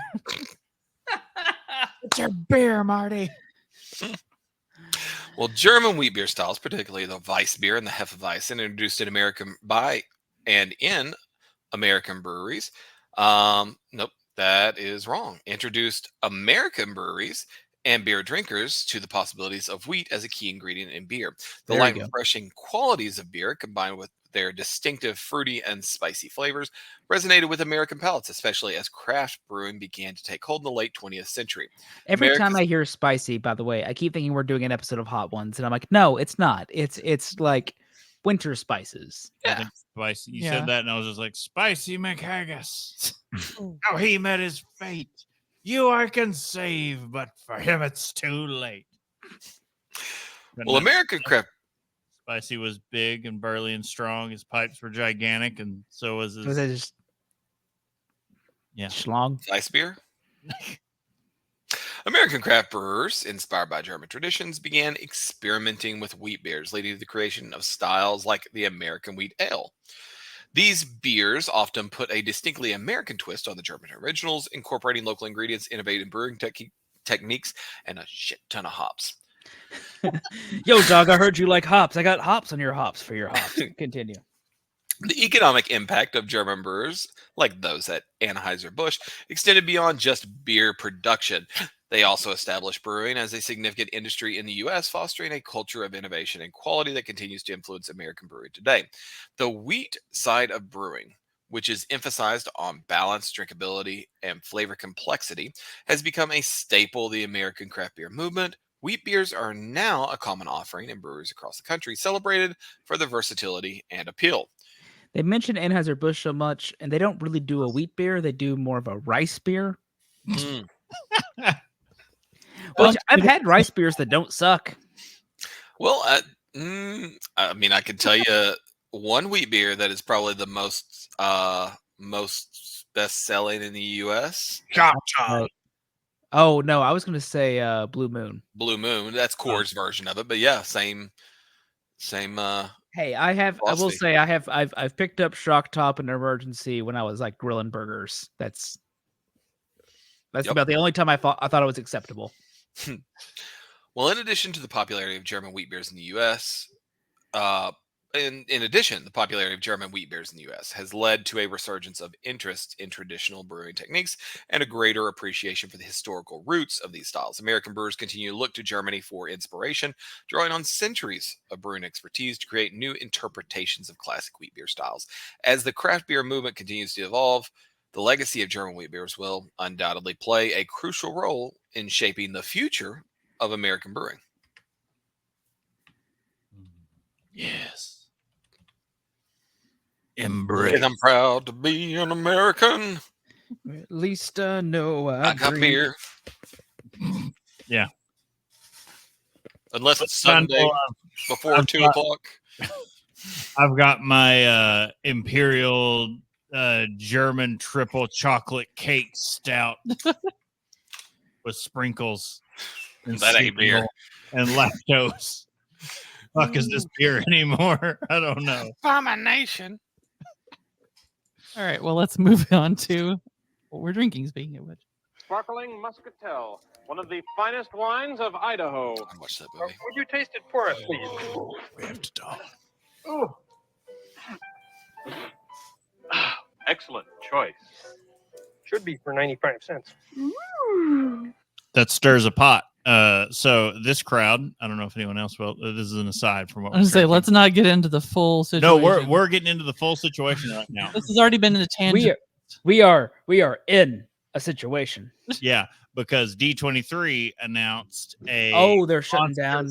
It's your beer, Marty. Well, German wheat beer styles, particularly the Weiss beer and the hefeweizen, introduced in American in American breweries. Nope, that is wrong. Introduced American breweries and beer drinkers to the possibilities of wheat as a key ingredient in beer. The light, refreshing qualities of beer, combined with their distinctive fruity and spicy flavors, resonated with American palates, especially as craft brewing began to take hold in the late 20th century. Every time I hear spicy, by the way, I keep thinking we're doing an episode of Hot Ones, and I'm like, no, it's not. It's like winter spices. Yeah. Spicy. You said that, and I was just like, Spicy McHaggis. How he met his fate. You I can save, but for him it's too late. Well, American craft. Spicy was big and burly and strong. His pipes were gigantic, and so was his. Was it just schlong? Ice beer. American craft brewers, inspired by German traditions, began experimenting with wheat beers, leading to the creation of styles like the American wheat ale. These beers often put a distinctly American twist on the German originals, incorporating local ingredients, innovative brewing techniques, and a shit ton of hops. Yo, dog, I heard you like hops. I got hops on your hops for your hops. Continue. The economic impact of German brewers, like those at Anheuser-Busch, extended beyond just beer production. They also established brewing as a significant industry in the U.S., fostering a culture of innovation and quality that continues to influence American brewing today. The wheat side of brewing, which is emphasized on balance, drinkability, and flavor complexity, has become a staple of the American craft beer movement. Wheat beers are now a common offering in breweries across the country, celebrated for their versatility and appeal. They mention Anheuser-Busch so much, and they don't really do a wheat beer. They do more of a rice beer. Which I've had rice beers that don't suck. Well, I mean, I can tell you one wheat beer that is probably the most best selling in the U.S. Chop chop. Oh no, I was going to say Blue Moon. Blue Moon. That's Coors' version of it, but yeah, same. Hey, I will say I've picked up Shock Top and Emergency when I was like grilling burgers. That's about the only time I thought it was acceptable. Well, in addition to the popularity of German wheat beers in the U.S., the popularity of German wheat beers in the U.S. has led to a resurgence of interest in traditional brewing techniques and a greater appreciation for the historical roots of these styles. American brewers continue to look to Germany for inspiration, drawing on centuries of brewing expertise to create new interpretations of classic wheat beer styles. As the craft beer movement continues to evolve, the legacy of German wheat beers will undoubtedly play a crucial role in shaping the future of American brewing. Yes. Embrace. And I'm proud to be an American. At least I know I got beer. Yeah. Unless it's Sunday before 2 o'clock. I've got my Imperial German triple chocolate cake stout with sprinkles. And that ain't beer. And lactose. Fuck is this beer anymore? I don't know. Abomination. All right, well, let's move on to what we're drinking, speaking of which. Sparkling Muscatel, one of the finest wines of Idaho. I watched that movie. Would you taste it for us, please? We have to talk. Ooh. Excellent choice. Should be for 95 cents. That stirs a pot. So this crowd, I don't know if anyone else will. This is an aside from what I was going to say, let's not get into the full situation. No, we're getting into the full situation right now. This has already been in a tangent. We are in a situation. Yeah, because D23 announced they're shutting down.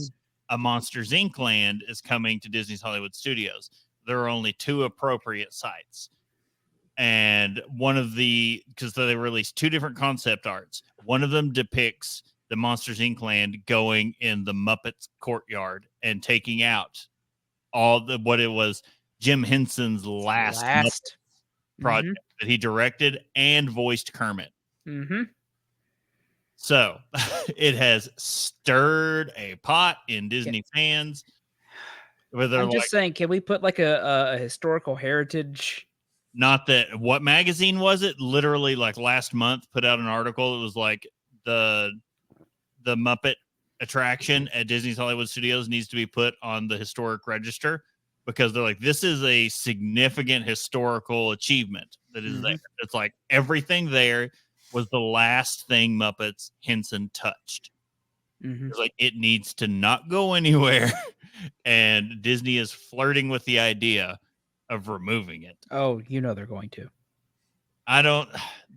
a Monsters Inc. land is coming to Disney's Hollywood Studios. There are only 2 appropriate sites. And because they released 2 different concept arts. One of them depicts the Monsters Inc. land going in the Muppets courtyard and taking out what it was Jim Henson's last Muppets project that he directed and voiced Kermit. Mm-hmm. So it has stirred a pot in Disney fans. Where they're I'm just saying, can we put like a historical heritage? Not that, what magazine was it? Literally, like last month, put out an article. It was like the Muppet attraction at Disney's Hollywood Studios needs to be put on the historic register, because they're like, this is a significant historical achievement that is there. It's like everything there was the last thing Muppets Henson touched. It's like, it needs to not go anywhere. And Disney is flirting with the idea of removing it. Oh, they're going to.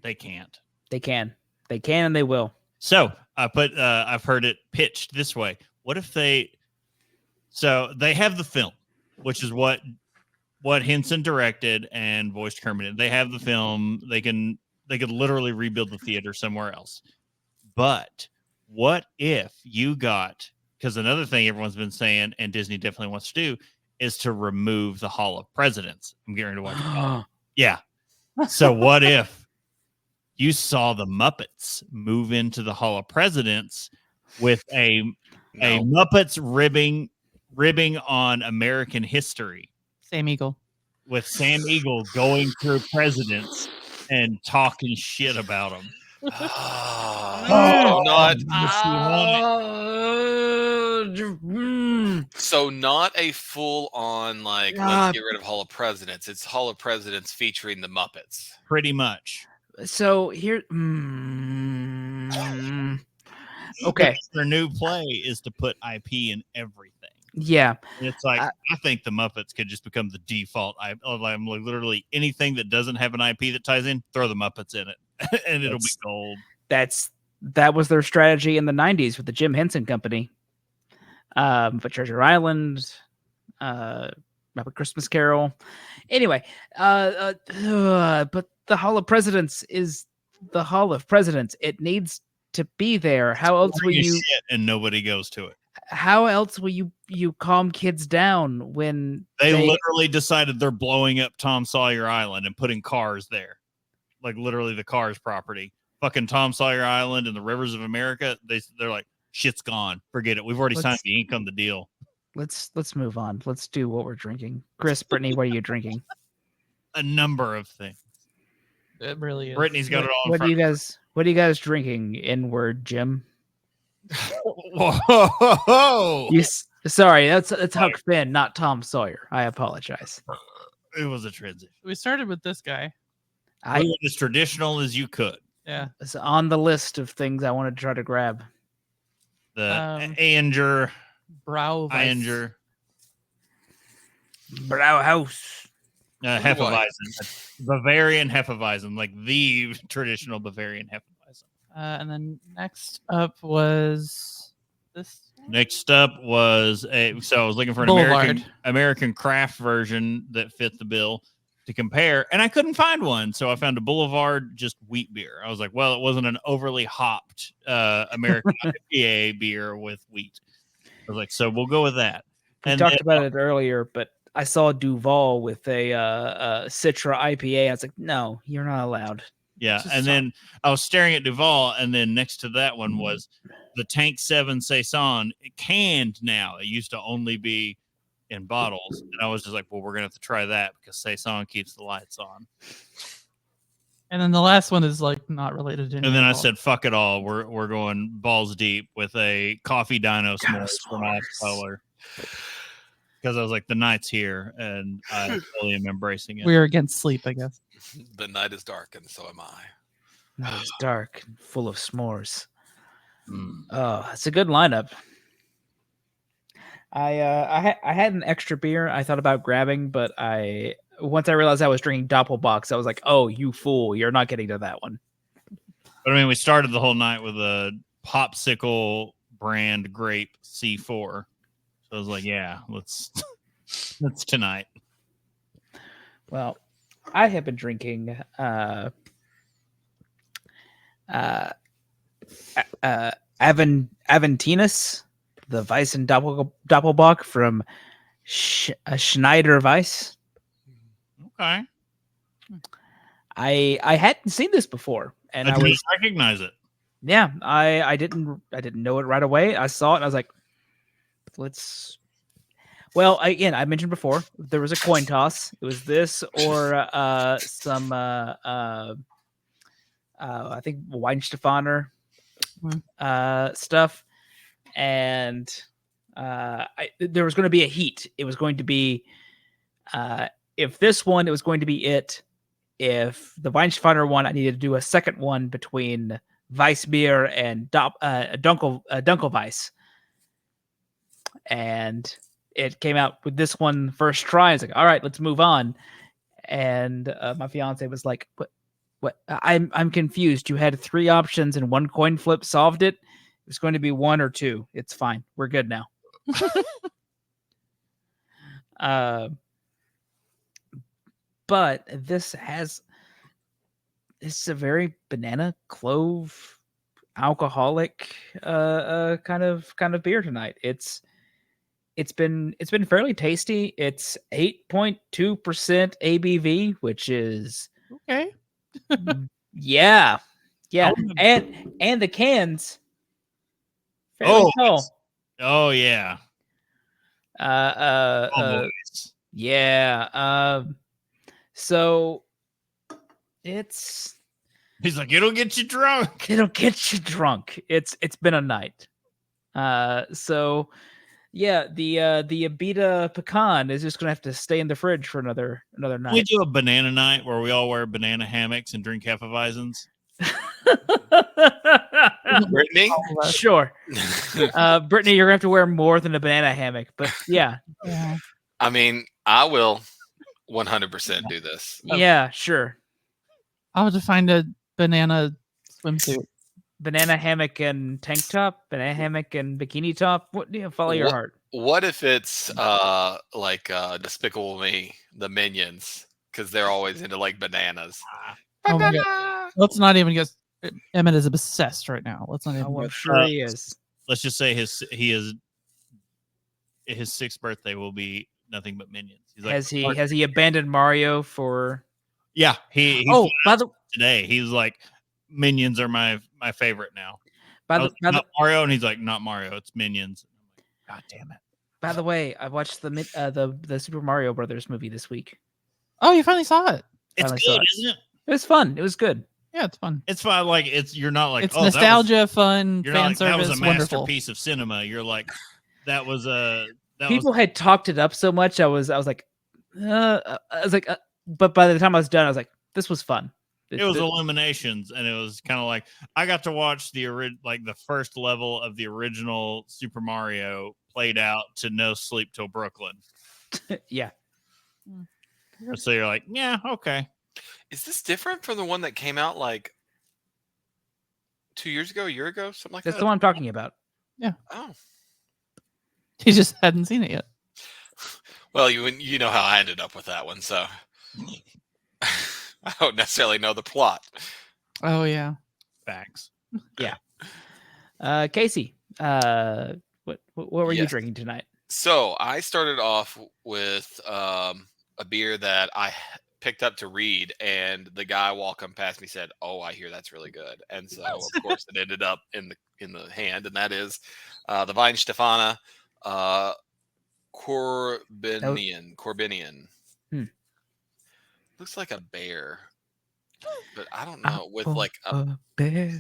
They can't. They can and they will. So I've heard it pitched this way. What if they have the film, which is what Henson directed and voiced Kermit. They have the film. They could literally rebuild the theater somewhere else. But what if you got, because another thing everyone's been saying and Disney definitely wants to do is to remove the Hall of Presidents. I'm getting ready to watch it. Yeah. So what if you saw the Muppets move into the Hall of Presidents with a Muppets ribbing on American history? Sam Eagle. With Sam Eagle going through presidents and talking shit about them. So not a full on let's get rid of Hall of Presidents. It's Hall of Presidents featuring the Muppets. Pretty much. So here, okay. Their new play is to put IP in everything. Yeah. And it's like, I think the Muppets could just become the default. I'm like, literally anything that doesn't have an IP that ties in, throw the Muppets in it, and it'll be gold. That was their strategy in the 90s with the Jim Henson Company. But Treasure Island, Muppet Christmas Carol. Anyway, but the Hall of Presidents is the Hall of Presidents. It needs to be there. How else will you? Shit and nobody goes to it. How else will you calm kids down when they literally decided they're blowing up Tom Sawyer Island and putting cars there, like literally the Cars property, fucking Tom Sawyer Island and the Rivers of America. They're like, shit's gone, forget it. We've already signed the ink on the deal. Let's move on. Let's do what we're drinking. Chris, Brittany, what are you drinking? A number of things. It really is. Brittany's got it all. What are you guys drinking? Inward, Jim. Whoa! Sorry, that's Huck Finn, not Tom Sawyer. I apologize. It was a transition. We started with this guy. I went as traditional as you could. Yeah, it's on the list of things I want to try to grab. The Anger Brauweizen. Brauhaus. Hefeweizen. Bavarian Hefeweizen, like the traditional Bavarian Hefeweizen. And then next up was this. Next up was so I was looking for an American craft version that fit the bill to compare, and I couldn't find one. So I found a Boulevard just wheat beer. I was like, well, it wasn't an overly hopped American IPA beer with wheat. I was like, so we'll go with that. We talked about it earlier, but I saw Duval with a Citra IPA. I was like, no, you're not allowed. Yeah, and then I was staring at Duval, and then next to that one was the Tank 7 Saison, canned now. It used to only be in bottles, and I was just like, well, we're going to have to try that because Saison keeps the lights on. And then the last one is like not related to anything. And then I said, fuck it all. We're going balls deep with a coffee dino s'mores from Off Color. Because I was like, the night's here, and I fully am embracing it. We're against sleep, I guess. The night is dark, and so am I. Night is dark and full of s'mores. Oh, it's a good lineup. I had an extra beer I thought about grabbing, but once I realized I was drinking Doppelbock, I was like, oh, you fool, you're not getting to that one. But I mean, we started the whole night with a Popsicle brand grape C4. So I was like, yeah, let's tonight. Well, I have been drinking Aventinus, the Weizen Doppelbock from Schneider Weiss. Okay. I hadn't seen this before, and I I didn't was recognize it. yeah, I didn't know it right away. I saw it and I was like, let's. Well, again, I mentioned before there was a coin toss. It was this or some I think Weinstefaner stuff, and there was going to be a heat. It was going to be if this one, it was going to be it. If the Weinstefaner one, I needed to do a second one between Weissbier and Dunkelweiss. And it came out with this one first try. I was like, all right, let's move on. And my fiance was like, what? I'm confused. You had 3 options and one coin flip solved it. It's going to be 1 or 2. It's fine. We're good now. But it's a very banana clove alcoholic kind of beer tonight. It's been fairly tasty. It's 8.2% ABV, which is Okay. yeah. And the cans fairly tall. Oh yeah. Always. Yeah. So it's He's like, it'll get you drunk. It'll get you drunk. It's been a night. So yeah, the Abita pecan is just gonna have to stay in the fridge for another night. We do a banana night where we all wear banana hammocks and drink hefeweizens. Brittany? Sure. Brittany, you're gonna have to wear more than a banana hammock, but yeah. I mean, I will 100% do this. Yeah, sure. I'll have to find a banana swimsuit. Banana hammock and tank top, banana hammock and bikini top. What do you follow your heart? What if it's like Despicable Me, the Minions, because they're always into like bananas. Oh my God. Let's not even get. Emmett is obsessed right now. Let's not even. I'm sure he is. Let's just say his 6th birthday will be nothing but Minions. He's like, has he abandoned Mario for? Yeah, he by the today he's like, Minions are my favorite now. Not Mario, and he's like, not Mario, it's Minions. God damn it! By the way, I watched the Super Mario Brothers movie this week. Oh, you finally saw it. It's good, isn't it? It was fun. It was good. Yeah, it's fun. It's fun. Like you're not like, it's nostalgia, fun, fan like, That service. was a wonderful masterpiece of cinema. You're like, that was a. People had talked it up so much. I was like, but by the time I was done, I was like, this was fun. It was Illuminations, and it was kind of like I got to watch the first level of the original Super Mario played out to No Sleep Till Brooklyn. Yeah. So you're like, yeah, okay. Is this different from the one that came out like 2 years ago, a year ago, something like that? That's the one I'm talking about. Yeah. Oh. He just hadn't seen it yet. Well, you know how I ended up with that one, so I don't necessarily know the plot. Oh yeah. Facts. Yeah. Casey, what were you drinking tonight? So I started off with a beer that I picked up to read, and the guy walking past me said, "Oh, I hear that's really good." And so, of course, it ended up in the hand, and that is the Weinstefaner Corbinian. Looks like a bear, but I don't know, with like a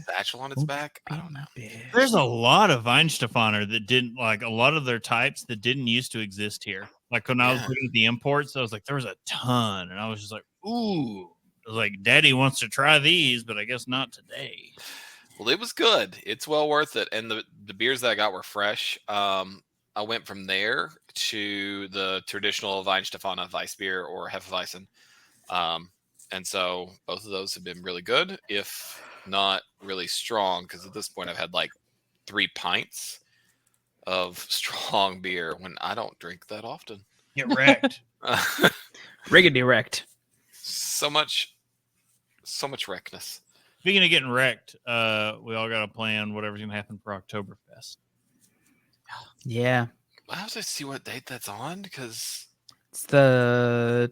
satchel on its back. I don't know. There's a lot of Weinstefaner that didn't, like, a lot of their types that didn't used to exist here. Like when I was looking at the imports, I was like, there was a ton, and I was just like, ooh. I was like, Daddy wants to try these, but I guess not today. Well, it was good. It's well worth it, and the beers that I got were fresh. I went from there to the traditional Weinstefaner Weissbier or Hefeweizen. And so both of those have been really good, if not really strong, because at this point I've had like 3 pints. of strong beer when I don't drink that often. Get wrecked. Riggedy wrecked. so much wreckness. Speaking of getting wrecked, we all got to plan whatever's going to happen for Oktoberfest. Yeah. I have to see what date that's on because It's the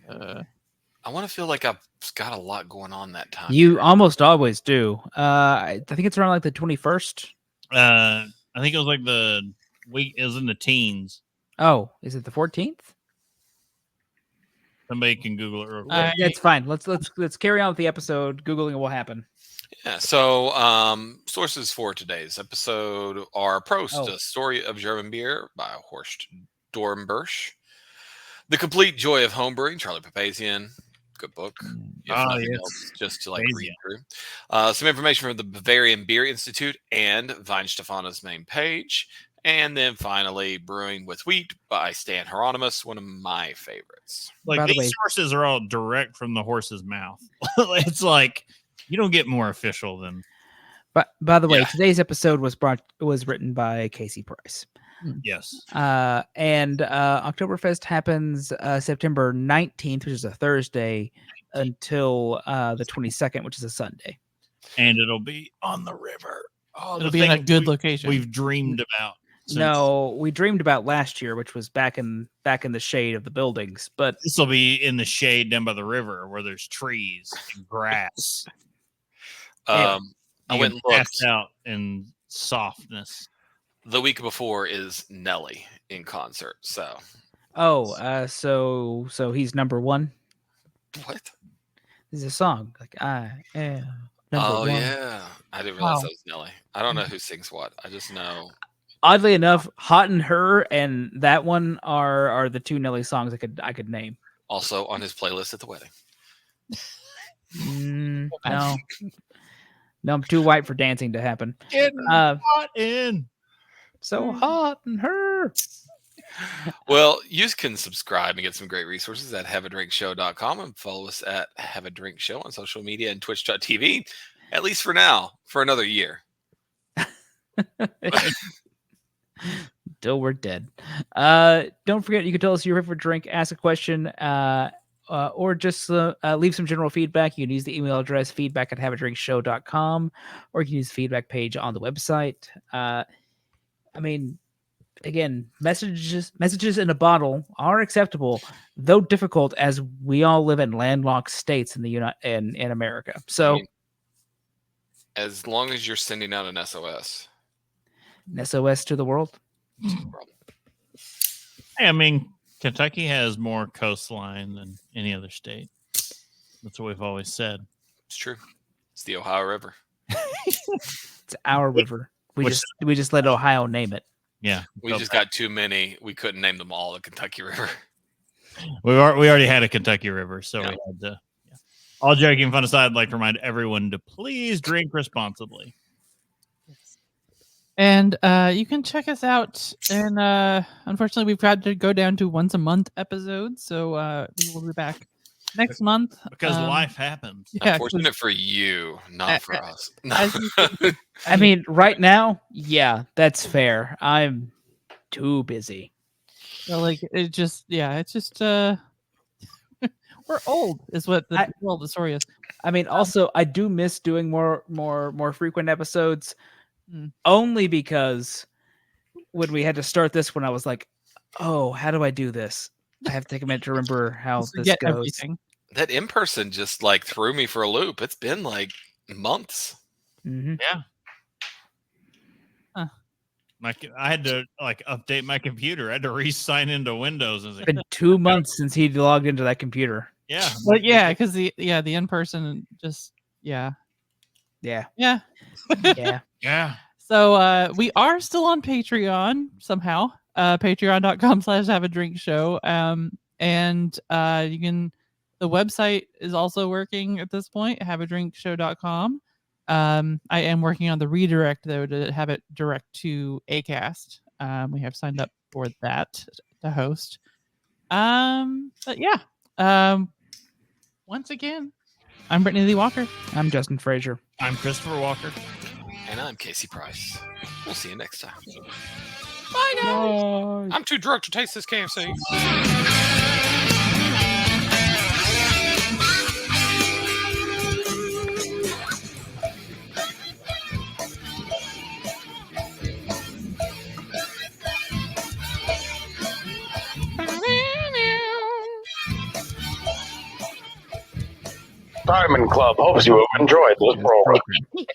I want to feel like I've got a lot going on that time. you almost always do. I think it's around like the 21st. I think it was like the week. It was in the teens. Oh, is it the 14th? Somebody can Google it real quick. That's fine. Let's carry on with the episode. Googling what will happen. Yeah. So, sources for today's episode are Prost, A Story of German Beer by Horst Dornbusch, The Complete Joy of Homebrewing, Charlie Papazian. Good book. If nothing else, just to like read through. Some information from the Bavarian Beer Institute and Weinstefana's main page. And then finally, Brewing with Wheat by Stan Hieronymus, one of my favorites. Like By the these way- sources are all direct from the horse's mouth. It's like you don't get more official than. But by the way, Yeah. today's episode was written by Casey Price. Yes. And Oktoberfest happens September 19th, which is a Thursday, until the 22nd, which is a Sunday. And it'll be on the river. Oh, It'll the be in a thing good location. we've dreamed about. since- No, we dreamed about last year, which was back in the shade of the buildings. But This will be in the shade down by the river where there's trees and grass. Yeah. I You went can and pass looked. out in softness. The week before is Nelly in concert. So, so he's number one. what? There's a song like I am number Oh, one. yeah. I didn't realize Wow. that was Nelly. I don't know who sings what. I just know. Oddly enough, "Hot and Her" and that one are the two Nelly songs I could name. Also on his playlist at the wedding. No, I'm too white for dancing to happen. Getting Uh, hot in. so hot and her. Well, you can subscribe and get some great resources at haveadrinkshow.com and follow us at Have a Drink Show on social media and twitch.tv, at least for now, for another year. Till we're dead. Don't forget, you can tell us your favorite drink, ask a question, or just leave some general feedback. You can use the email address feedback@haveadrinkshow.com, or you can use the feedback page on the website. I mean, again, messages in a bottle are acceptable, though difficult, as we all live in landlocked states in the in America. So, As long as you're sending out an SOS. an SOS to the world. no problem. Hey, I mean, Kentucky has more coastline than any other state. That's what we've always said. It's true. It's the Ohio River. It's our river. We Which- just let Ohio name it. Yeah. We just got too many. We couldn't name them all the Kentucky River. We already had a Kentucky River, so Yeah. we had to. Yeah. All joking fun aside, I'd like to remind everyone to please drink responsibly. And you can check us out. And unfortunately, we've had to go down to once a month episodes. So we will be back next month. Because Um, life happens. Yeah, 'cause, Unfortunate for you, not for us. as you I mean, right now, yeah, that's fair. I'm too busy. so, like, it's just we're old, is what the story is. I mean, also, I do miss doing more frequent episodes, Mm. only because when we had to start this one, I was like, "Oh, how do I do this?" I have to take a minute to remember how this Forget goes. everything. That in person just like threw me for a loop. It's been like months. Mhm. I had to like update my computer. I had to re-sign into Windows. I was It's like, been 2 months since he logged into that computer. yeah. But yeah, because the in person just Yeah, yeah. yeah. Yeah. So we are still on Patreon somehow. Patreon.com/haveadrinkshow. And you can the website is also working at this point, haveadrinkshow.com. I am working on the redirect though to have it direct to Acast. We have signed up for that to host. But yeah. Once again, I'm Brittany Lee Walker. I'm Justin Frazier. I'm Christopher Walker. And I'm Casey Price. We'll see you next time. Bye, guys. Bye. I'm too drunk to taste this KFC. Diamond Club hopes you have enjoyed this program.